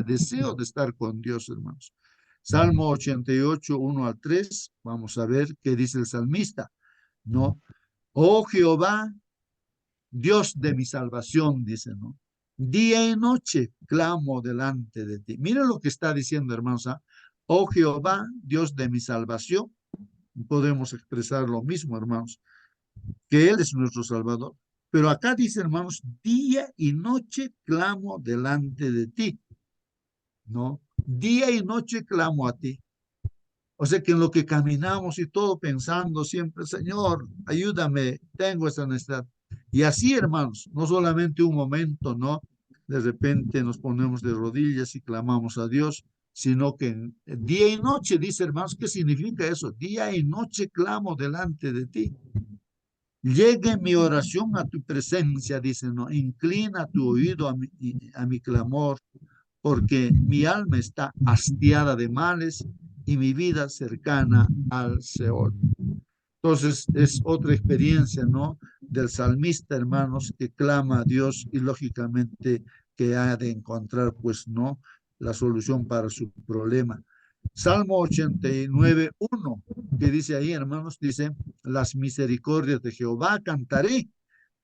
deseo de estar con Dios, hermanos. Salmo 88, 1 al 3, vamos a ver qué dice el salmista, ¿no? Oh Jehová, Dios de mi salvación, dice, ¿no? Día y noche clamo delante de ti. Mira lo que está diciendo, hermanos. ¿Ah? Oh Jehová, Dios de mi salvación. Podemos expresar lo mismo, hermanos, que Él es nuestro Salvador. Pero acá dice, hermanos, día y noche clamo delante de ti, ¿no? Día y noche clamo a ti. O sea que en lo que caminamos y todo pensando siempre, Señor, ayúdame, tengo esa necesidad. Y así, hermanos, no solamente un momento, ¿no? De repente nos ponemos de rodillas y clamamos a Dios, sino que día y noche, dice, hermanos, ¿qué significa eso? Día y noche clamo delante de ti. Llegue mi oración a tu presencia, dice, ¿no? Inclina tu oído a mi clamor, porque mi alma está hastiada de males y mi vida cercana al Seol. Entonces es otra experiencia, ¿no? Del salmista, hermanos, que clama a Dios y lógicamente que ha de encontrar, pues, ¿no? La solución para su problema. Salmo 89, 1, que dice ahí, hermanos, dice, las misericordias de Jehová cantaré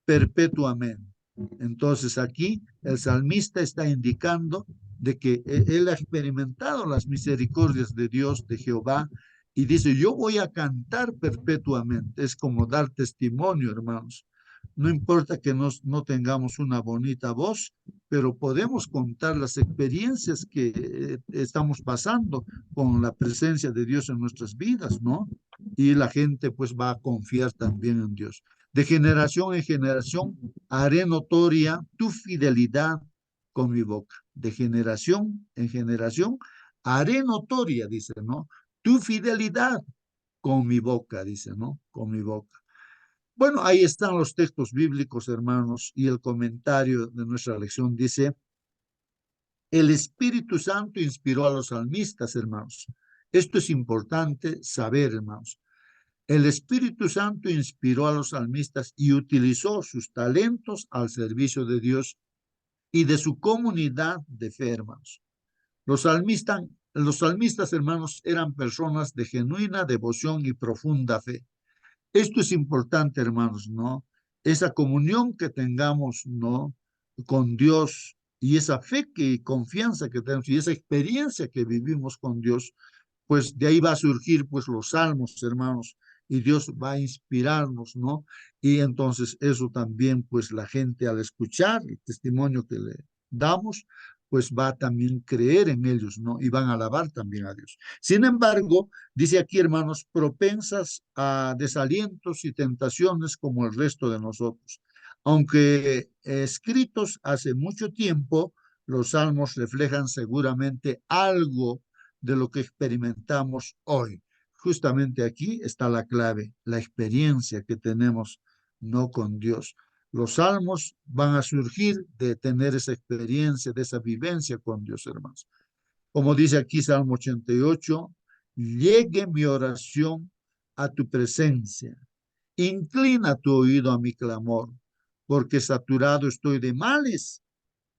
perpetuamente. Entonces aquí el salmista está indicando de que él ha experimentado las misericordias de Dios, de Jehová, y dice, yo voy a cantar perpetuamente. Es como dar testimonio, hermanos. No importa que no tengamos una bonita voz, pero podemos contar las experiencias que estamos pasando con la presencia de Dios en nuestras vidas, ¿no? Y la gente pues va a confiar también en Dios. De generación en generación haré notoria tu fidelidad con mi boca. De generación en generación haré notoria, dice, ¿no? Tu fidelidad con mi boca, dice, ¿no? Con mi boca. Bueno, ahí están los textos bíblicos, hermanos, y el comentario de nuestra lección dice, el Espíritu Santo inspiró a los salmistas, hermanos. Esto es importante saber, hermanos. El Espíritu Santo inspiró a los salmistas y utilizó sus talentos al servicio de Dios y de su comunidad de fe, hermanos. Los salmistas, hermanos, eran personas de genuina devoción y profunda fe. Esto es importante, hermanos, ¿no? Esa comunión que tengamos, ¿no? Con Dios y esa fe y confianza que tenemos y esa experiencia que vivimos con Dios, pues de ahí va a surgir pues los salmos, hermanos, y Dios va a inspirarnos, ¿no? Y entonces eso también pues la gente al escuchar el testimonio que le damos, pues va a también creer en ellos, ¿no? Y van a alabar también a Dios. Sin embargo, dice aquí, hermanos, propensas a desalientos y tentaciones como el resto de nosotros. Aunque escritos hace mucho tiempo, los salmos reflejan seguramente algo de lo que experimentamos hoy. Justamente aquí está la clave, la experiencia que tenemos no con Dios. Los salmos van a surgir de tener esa experiencia, de esa vivencia con Dios, hermanos. Como dice aquí Salmo 88, llegue mi oración a tu presencia. Inclina tu oído a mi clamor, porque saturado estoy de males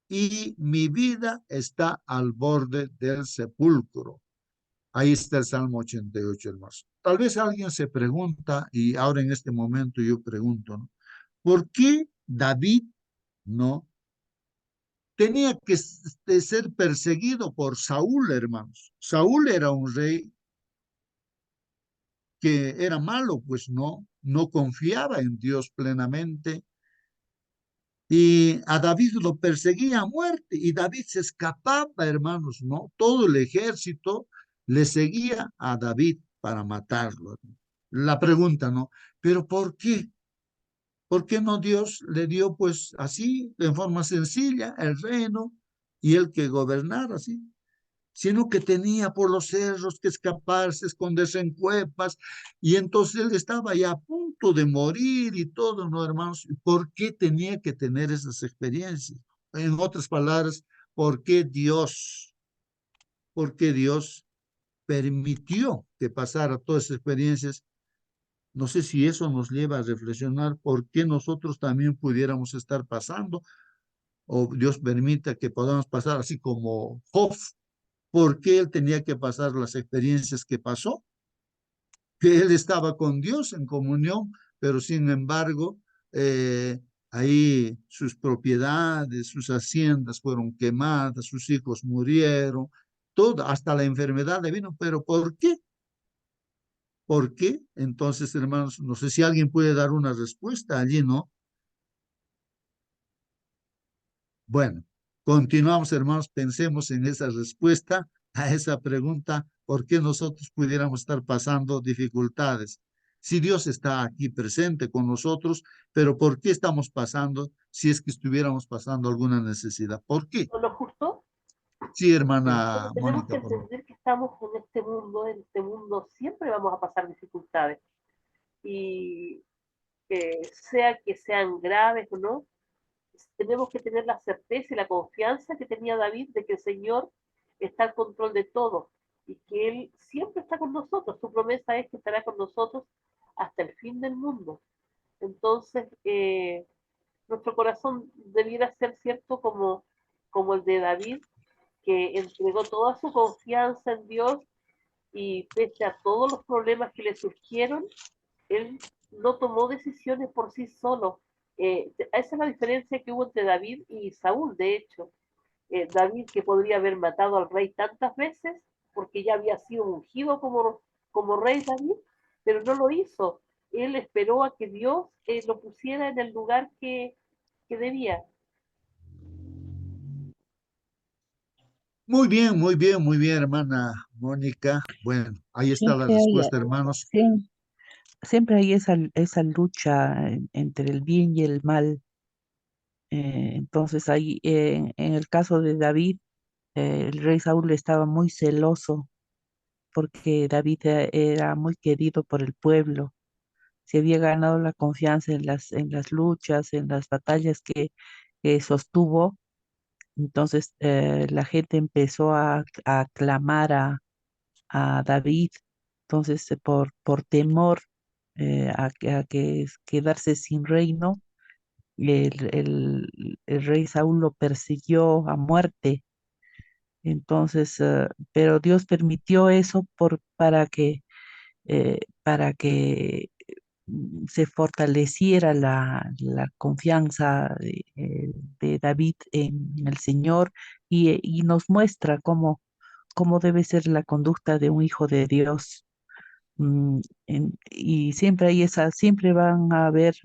y mi vida está al borde del sepulcro. Ahí está el Salmo 88, hermanos. Tal vez alguien se pregunta, y ahora en este momento yo pregunto, ¿no? ¿Por qué David no tenía que ser perseguido por Saúl, hermanos? Saúl era un rey que era malo, pues no confiaba en Dios plenamente. Y a David lo perseguía a muerte y David se escapaba, hermanos, ¿no? Todo el ejército le seguía a David para matarlo. La pregunta, ¿no? ¿Pero por qué? ¿Por qué no Dios le dio pues así, en forma sencilla, el reino y el que gobernara así? Sino que tenía por los cerros que escaparse, esconderse en cuevas, y entonces él estaba ya a punto de morir y todo, ¿no, hermanos? ¿Por qué tenía que tener esas experiencias? En otras palabras, por qué Dios permitió que pasara todas esas experiencias? No sé si eso nos lleva a reflexionar por qué nosotros también pudiéramos estar pasando, o Dios permita que podamos pasar así como Job. ¿Por qué él tenía que pasar las experiencias que pasó? Que él estaba con Dios en comunión, pero sin embargo, ahí sus propiedades, sus haciendas fueron quemadas, sus hijos murieron, todo, hasta la enfermedad le vino. ¿Pero por qué? ¿Por qué? Entonces, hermanos, no sé si alguien puede dar una respuesta allí, ¿no? Bueno, continuamos, hermanos, pensemos en esa respuesta a esa pregunta, ¿por qué nosotros pudiéramos estar pasando dificultades? Si Dios está aquí presente con nosotros, pero ¿por qué estamos pasando si es que estuviéramos pasando alguna necesidad? ¿Por qué? ¿No lo justo? Sí, hermana Pero tenemos que Mónica, por favor. entender que estamos en este mundo siempre vamos a pasar dificultades. Y sea que sean graves o no, tenemos que tener la certeza y la confianza que tenía David de que el Señor está al control de todo y que Él siempre está con nosotros. Su promesa es que estará con nosotros hasta el fin del mundo. Entonces, nuestro corazón debiera ser cierto como el de David, que entregó toda su confianza en Dios y pese a todos los problemas que le surgieron, él no tomó decisiones por sí solo. Esa es la diferencia que hubo entre David y Saúl, de hecho. David, que podría haber matado al rey tantas veces, porque ya había sido ungido como rey David, pero no lo hizo. Él esperó a que Dios lo pusiera en el lugar que debía. Muy bien, muy bien, muy bien, hermana Mónica. Bueno, ahí está la Siempre hay, respuesta, hermanos. siempre hay esa lucha entre el bien y el mal. Entonces ahí, en el caso de David, el rey Saúl estaba muy celoso porque David era muy querido por el pueblo. Se había ganado la confianza en las luchas, en las batallas que sostuvo. Entonces la gente empezó a clamar a David. Entonces, por temor a que quedarse sin reino, el rey Saúl lo persiguió a muerte. Entonces, pero Dios permitió eso para que se fortaleciera la confianza de David en el Señor y nos muestra cómo debe ser la conducta de un hijo de Dios. Y siempre hay siempre van a haber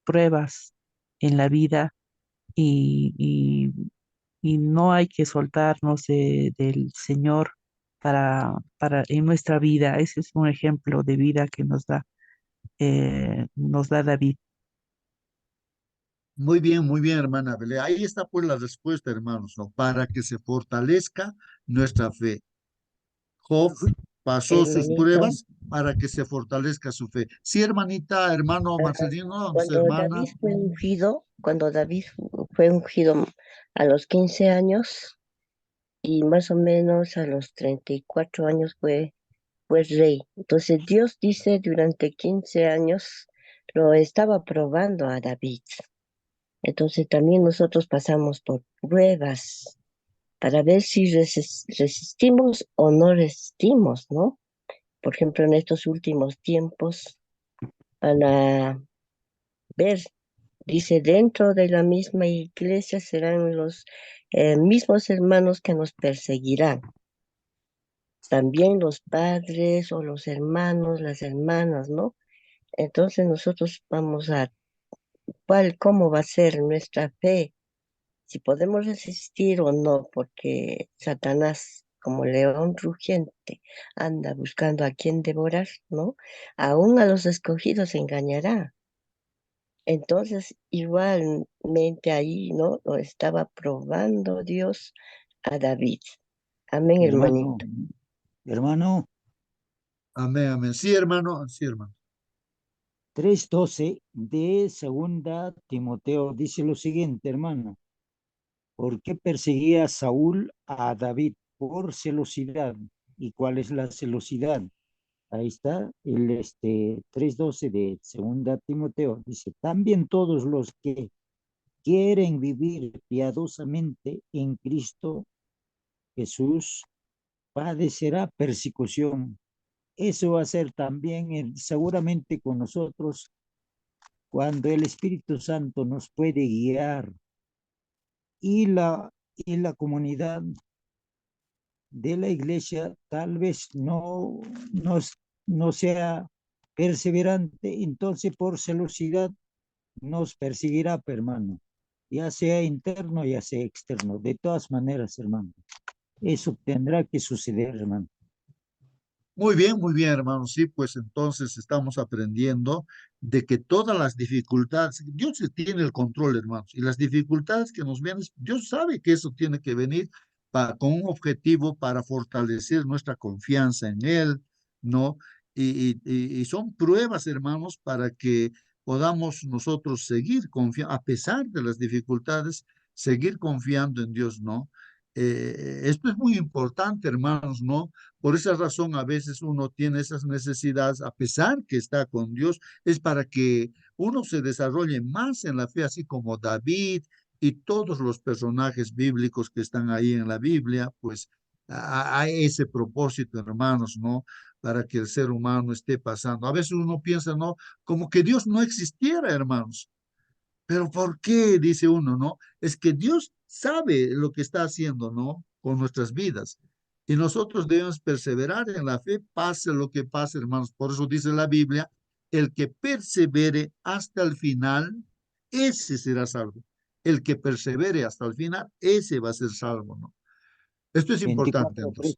pruebas en la vida y, y, y no hay que soltarnos del Señor para en nuestra vida. Ese es un ejemplo de vida que nos da David. Muy bien, hermana Belén. Ahí está pues la respuesta, hermanos, ¿no? Para que se fortalezca nuestra fe. Job pasó sus Hermanito, pruebas para que se fortalezca su fe. Sí, hermanita, hermano Marcelino, mis cuando David hermanas. fue ungido, cuando David fue ungido a los 15 años y más o menos a los 34 años fue rey. Entonces Dios dice durante 15 años lo estaba probando a David. Entonces también nosotros pasamos por pruebas para ver si resistimos o no resistimos, ¿no? Por ejemplo, en estos últimos tiempos van a ver, dice, dentro de la misma iglesia serán los mismos hermanos que nos perseguirán. También los padres o los hermanos, las hermanas, ¿no? Entonces nosotros vamos a, ¿cómo va a ser nuestra fe? Si podemos resistir o no, porque Satanás, como león rugiente, anda buscando a quien devorar, ¿no? Aún a los escogidos engañará. Entonces, igualmente ahí, ¿no? Lo estaba probando Dios a David. Amén, Hermano, hermanito. hermano, Amén, amén. Sí, hermano, sí, hermano. 3:12 de segunda Timoteo dice lo siguiente, hermano. ¿Por qué perseguía Saúl a David? Por celosidad. ¿Y cuál es la celosidad? Ahí está el 3:12 de segunda Timoteo. Dice, también todos los que quieren vivir piadosamente en Cristo Jesús padecerá persecución. Eso va a ser también seguramente con nosotros cuando el Espíritu Santo nos puede guiar y la comunidad de la iglesia tal vez no sea perseverante, entonces por celosidad nos perseguirá, hermano, ya sea interno, ya sea externo. De todas maneras, hermano, eso tendrá que suceder, hermano. Muy bien, hermano. Sí, pues entonces estamos aprendiendo de que todas las dificultades, Dios tiene el control, hermanos, y las dificultades que nos vienen, Dios sabe que eso tiene que venir con un objetivo para fortalecer nuestra confianza en Él, ¿no? Y son pruebas, hermanos, para que podamos nosotros seguir confiando, a pesar de las dificultades, seguir confiando en Dios, ¿no? Esto es muy importante, hermanos, ¿no? Por esa razón, a veces uno tiene esas necesidades, a pesar que está con Dios, es para que uno se desarrolle más en la fe, así como David y todos los personajes bíblicos que están ahí en la Biblia, pues hay ese propósito, hermanos, ¿no? Para que el ser humano esté pasando. A veces uno piensa, ¿no? Como que Dios no existiera, hermanos. Pero ¿por qué? Dice uno, ¿no? Es que Dios sabe lo que está haciendo, ¿no? Con nuestras vidas. Y nosotros debemos perseverar en la fe, pase lo que pase, hermanos. Por eso dice la Biblia, el que persevere hasta el final, ese será salvo. El que persevere hasta el final, ese va a ser salvo, ¿no? Esto es importante, 24, entonces.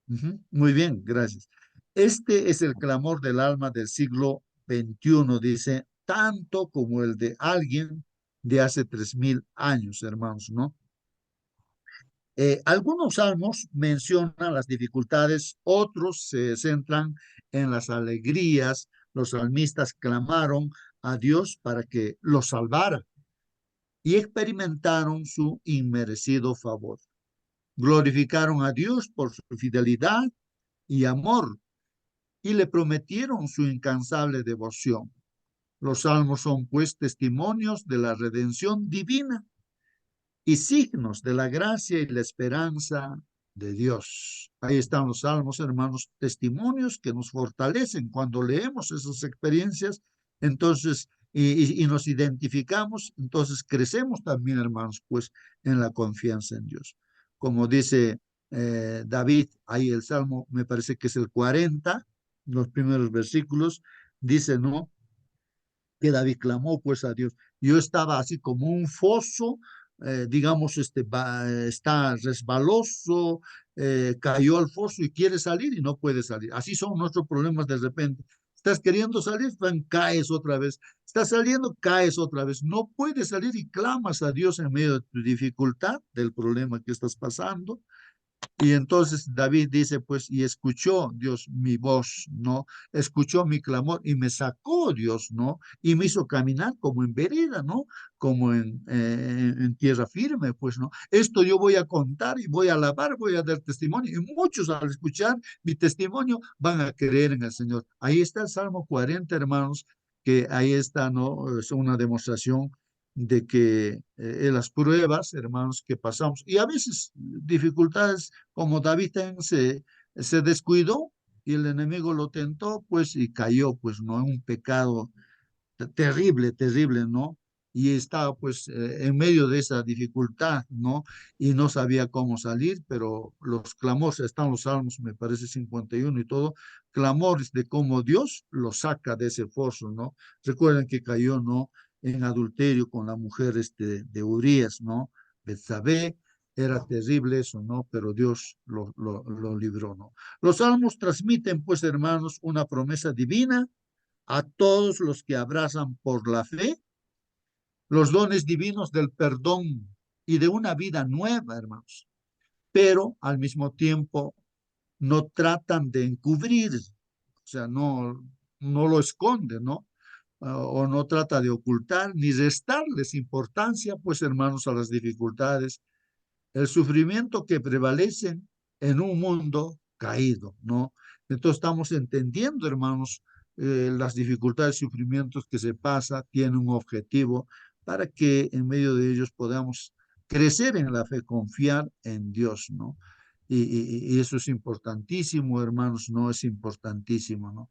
13. Muy bien, gracias. Este es el clamor del alma del siglo XXI, dice, tanto como el de alguien de hace 3000 años, hermanos, ¿no? Algunos salmos mencionan las dificultades, otros se centran en las alegrías. Los salmistas clamaron a Dios para que los salvara y experimentaron su inmerecido favor. Glorificaron a Dios por su fidelidad y amor y le prometieron su incansable devoción. Los salmos son pues testimonios de la redención divina y signos de la gracia y la esperanza de Dios. Ahí están los salmos, hermanos, testimonios que nos fortalecen cuando leemos esas experiencias, entonces, y nos identificamos, entonces crecemos también, hermanos, pues en la confianza en Dios. Como dice David, ahí el salmo, me parece que es el 40, los primeros versículos, dice, ¿no? Que David clamó pues a Dios. Yo estaba así como un foso, digamos, está resbaloso, cayó al foso y quiere salir y no puede salir. Así son nuestros problemas de repente. Estás queriendo salir, caes otra vez. Estás saliendo, caes otra vez. No puedes salir y clamas a Dios en medio de tu dificultad, del problema que estás pasando. Y entonces David dice, pues, y escuchó Dios mi voz, ¿no? Escuchó mi clamor y me sacó Dios, ¿no? Y me hizo caminar como en vereda, ¿no? Como en tierra firme, pues, ¿no? Esto yo voy a contar y voy a alabar, voy a dar testimonio. Y muchos al escuchar mi testimonio van a creer en el Señor. Ahí está el Salmo 40, hermanos, que ahí está, ¿no? Es una demostración de que las pruebas, hermanos, que pasamos, y a veces dificultades, como David se descuidó y el enemigo lo tentó, pues, y cayó, pues, ¿no? En un pecado terrible, terrible, ¿no? Y estaba, pues, en medio de esa dificultad, ¿no? Y no sabía cómo salir, pero los clamores, están los salmos, me parece 51 y todo, clamores de cómo Dios lo saca de ese foso, ¿no? Recuerden que cayó, ¿no? En adulterio con la mujer de Urías, ¿no? Betsabé, era terrible eso, ¿no? Pero Dios lo libró, ¿no? Los salmos transmiten, pues, hermanos, una promesa divina a todos los que abrazan por la fe los dones divinos del perdón y de una vida nueva, hermanos. Pero al mismo tiempo no tratan de encubrir, o sea, no lo esconden, ¿no? O no trata de ocultar ni restarles importancia, pues, hermanos, a las dificultades, el sufrimiento que prevalecen en un mundo caído, ¿no? Entonces estamos entendiendo, hermanos, las dificultades y sufrimientos que se pasa, tienen un objetivo para que en medio de ellos podamos crecer en la fe, confiar en Dios, ¿no? Y eso es importantísimo, hermanos, no es importantísimo, ¿no?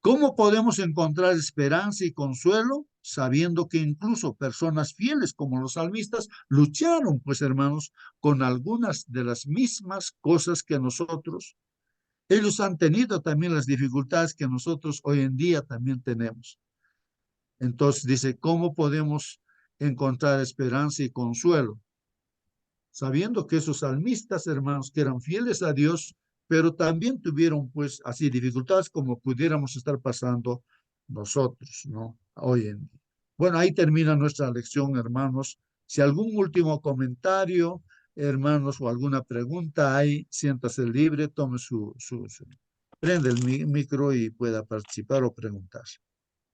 ¿Cómo podemos encontrar esperanza y consuelo sabiendo que incluso personas fieles como los salmistas lucharon, pues hermanos, con algunas de las mismas cosas que nosotros? Ellos han tenido también las dificultades que nosotros hoy en día también tenemos. Entonces dice, ¿cómo podemos encontrar esperanza y consuelo? Sabiendo que esos salmistas, hermanos, que eran fieles a Dios, pero también tuvieron, pues, así dificultades como pudiéramos estar pasando nosotros, ¿no? Hoy en día. Bueno, ahí termina nuestra lección, hermanos. Si algún último comentario, hermanos, o alguna pregunta hay, siéntase libre, tome prende el micro y pueda participar o preguntar.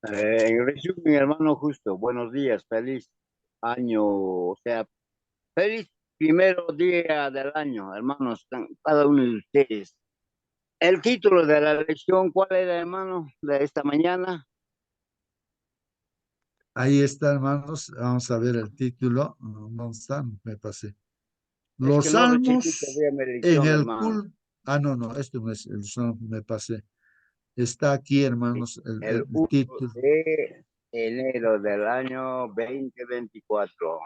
En resumen, hermano Justo, buenos días, feliz año, o sea, feliz primero día del año, hermanos, cada uno de ustedes. El título de la lección, ¿cuál era, hermano, de esta mañana? Ahí está, hermanos. Vamos a ver el título. ¿Dónde está? Me pasé. Es Los que no recibí salmos todavía mi en lección, el hermano. culto. Ah, no, esto no es el salmo, me pasé. Está aquí, hermanos, El el 1 título. de enero del año 2024.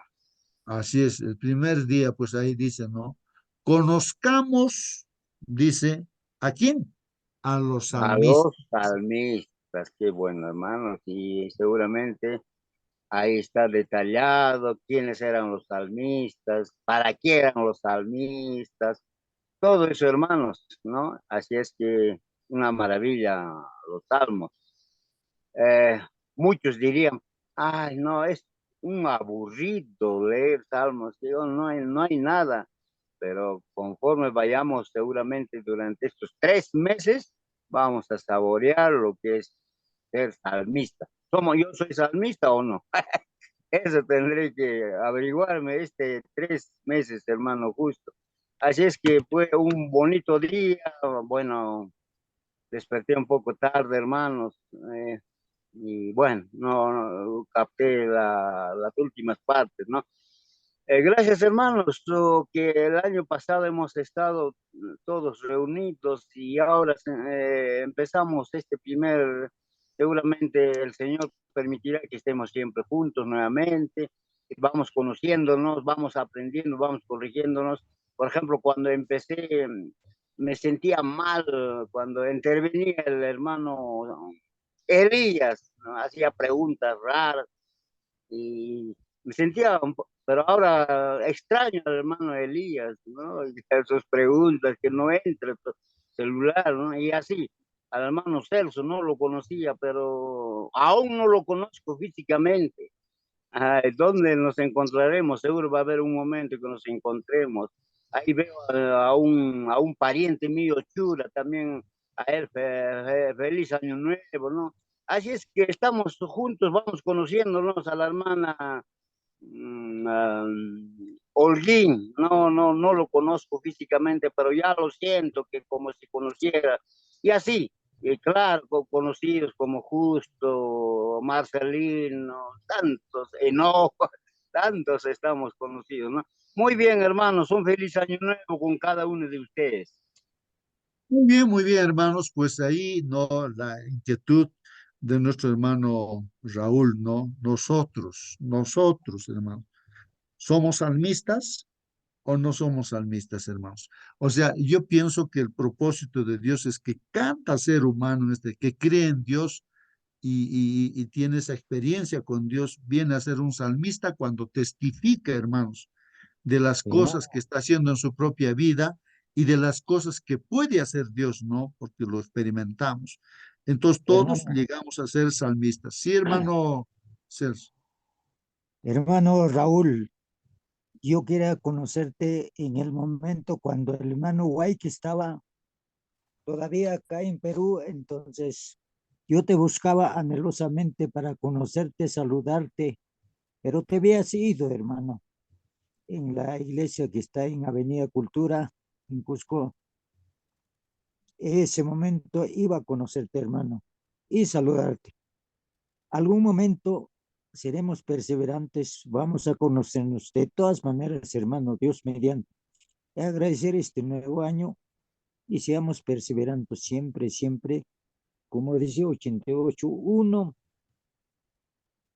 Así es, el primer día, pues ahí dice, ¿no? Conozcamos, dice, ¿a quién? A los A salmistas. los salmistas, qué bueno, hermano, y seguramente ahí está detallado quiénes eran los salmistas, para qué eran los salmistas, todo eso, hermanos, ¿no? Así es que una maravilla los salmos. Eh, Muchos dirían, ay, no, un aburrido leer salmos, digo, no hay nada, pero conforme vayamos seguramente durante estos 3 meses, vamos a saborear lo que es ser salmista. ¿Yo soy salmista o no? Eso tendré que averiguarme 3 meses, hermano, justo. Así es que fue un bonito día, bueno, desperté un poco tarde, hermanos, y bueno, no capté las últimas partes, ¿no? Gracias, hermanos, que el año pasado hemos estado todos reunidos y ahora empezamos seguramente el Señor permitirá que estemos siempre juntos nuevamente, vamos conociéndonos, vamos aprendiendo, vamos corrigiéndonos. Por ejemplo, cuando empecé, me sentía mal cuando intervenía el hermano Elías, ¿no? Hacía preguntas raras y me sentía pero ahora extraño al hermano Elías, ¿no? Y a sus preguntas, que no entre el celular, ¿no? Y así, al hermano Celso no lo conocía, pero aún no lo conozco físicamente. ¿Dónde nos encontraremos? Seguro va a haber un momento que nos encontremos. Ahí veo a un pariente mío, Chura, también a él, feliz año nuevo, ¿no? Así es que estamos juntos, vamos conociéndonos a la hermana Holguín. No lo conozco físicamente, pero ya lo siento que como si conociera. Y así, y claro, conocidos como Justo, Marcelino, tantos, Enojo, tantos estamos conocidos, ¿no? Muy bien, hermanos, un feliz año nuevo con cada uno de ustedes. Muy bien, hermanos, pues ahí, ¿no? La inquietud de nuestro hermano Raúl, ¿no? Nosotros, hermanos, ¿somos salmistas o no somos salmistas, hermanos? O sea, yo pienso que el propósito de Dios es que cada ser humano, que cree en Dios y tiene esa experiencia con Dios, viene a ser un salmista cuando testifica, hermanos, de las cosas que está haciendo en su propia vida y de las cosas que puede hacer Dios, ¿no? Porque lo experimentamos. Entonces todos Hermano, llegamos a ser salmistas. Sí, hermano Celso. hermano Raúl, yo quería conocerte en el momento cuando el hermano White estaba todavía acá en Perú, entonces yo te buscaba anhelosamente para conocerte, saludarte, pero te habías ido, hermano, en la iglesia que está en Avenida Cultura, en Cusco. Ese momento iba a conocerte, hermano, y saludarte. Algún momento seremos perseverantes, vamos a conocernos. De todas maneras, hermano, Dios mediante, agradecer este nuevo año y seamos perseverantes siempre, siempre, como dice 88:1,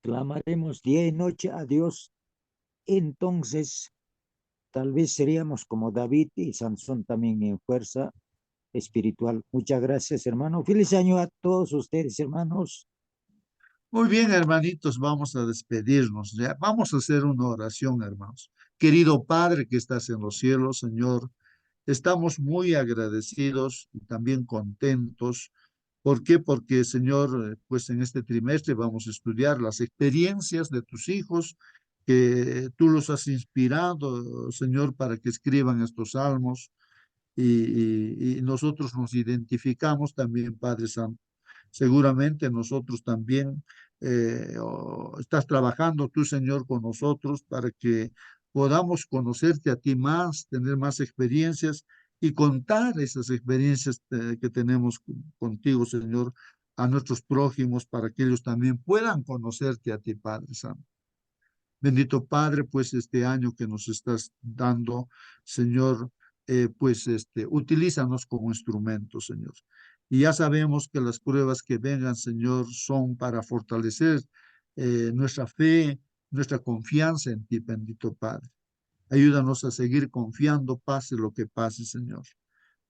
clamaremos día y noche a Dios. Entonces, tal vez seríamos como David y Sansón también en fuerza espiritual. Muchas gracias, hermano. Feliz año a todos ustedes, hermanos. Muy bien, hermanitos, vamos a despedirnos. Ya. Vamos a hacer una oración, hermanos. Querido Padre que estás en los cielos, Señor, estamos muy agradecidos y también contentos. ¿Por qué? Porque, Señor, pues en este trimestre vamos a estudiar las experiencias de tus hijos, que tú los has inspirado, Señor, para que escriban estos salmos y nosotros nos identificamos también, Padre Santo. Seguramente nosotros también estás trabajando tú, Señor, con nosotros para que podamos conocerte a ti más, tener más experiencias y contar esas experiencias que tenemos contigo, Señor, a nuestros prójimos para que ellos también puedan conocerte a ti, Padre Santo. Bendito Padre, pues este año que nos estás dando, Señor, pues utilízanos como instrumento, Señor. Y ya sabemos que las pruebas que vengan, Señor, son para fortalecer nuestra fe, nuestra confianza en ti, bendito Padre. Ayúdanos a seguir confiando, pase lo que pase, Señor.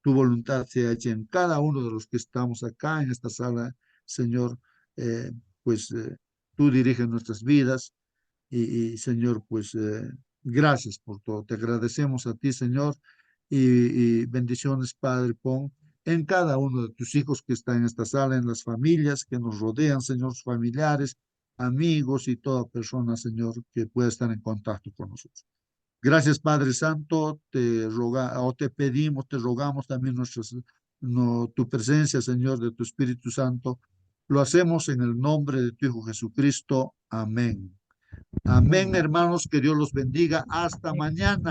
Tu voluntad sea hecha en cada uno de los que estamos acá en esta sala, Señor. Eh, pues tú diriges nuestras vidas Señor, pues gracias por todo. Te agradecemos a ti, Señor, y bendiciones, Padre, pon en cada uno de tus hijos que está en esta sala, en las familias que nos rodean, Señor, sus familiares, amigos y toda persona, Señor, que pueda estar en contacto con nosotros. Gracias, Padre Santo, te pedimos, te rogamos también tu presencia, Señor, de tu Espíritu Santo. Lo hacemos en el nombre de tu Hijo Jesucristo. Amén. Amén, hermanos, que Dios los bendiga. Hasta mañana.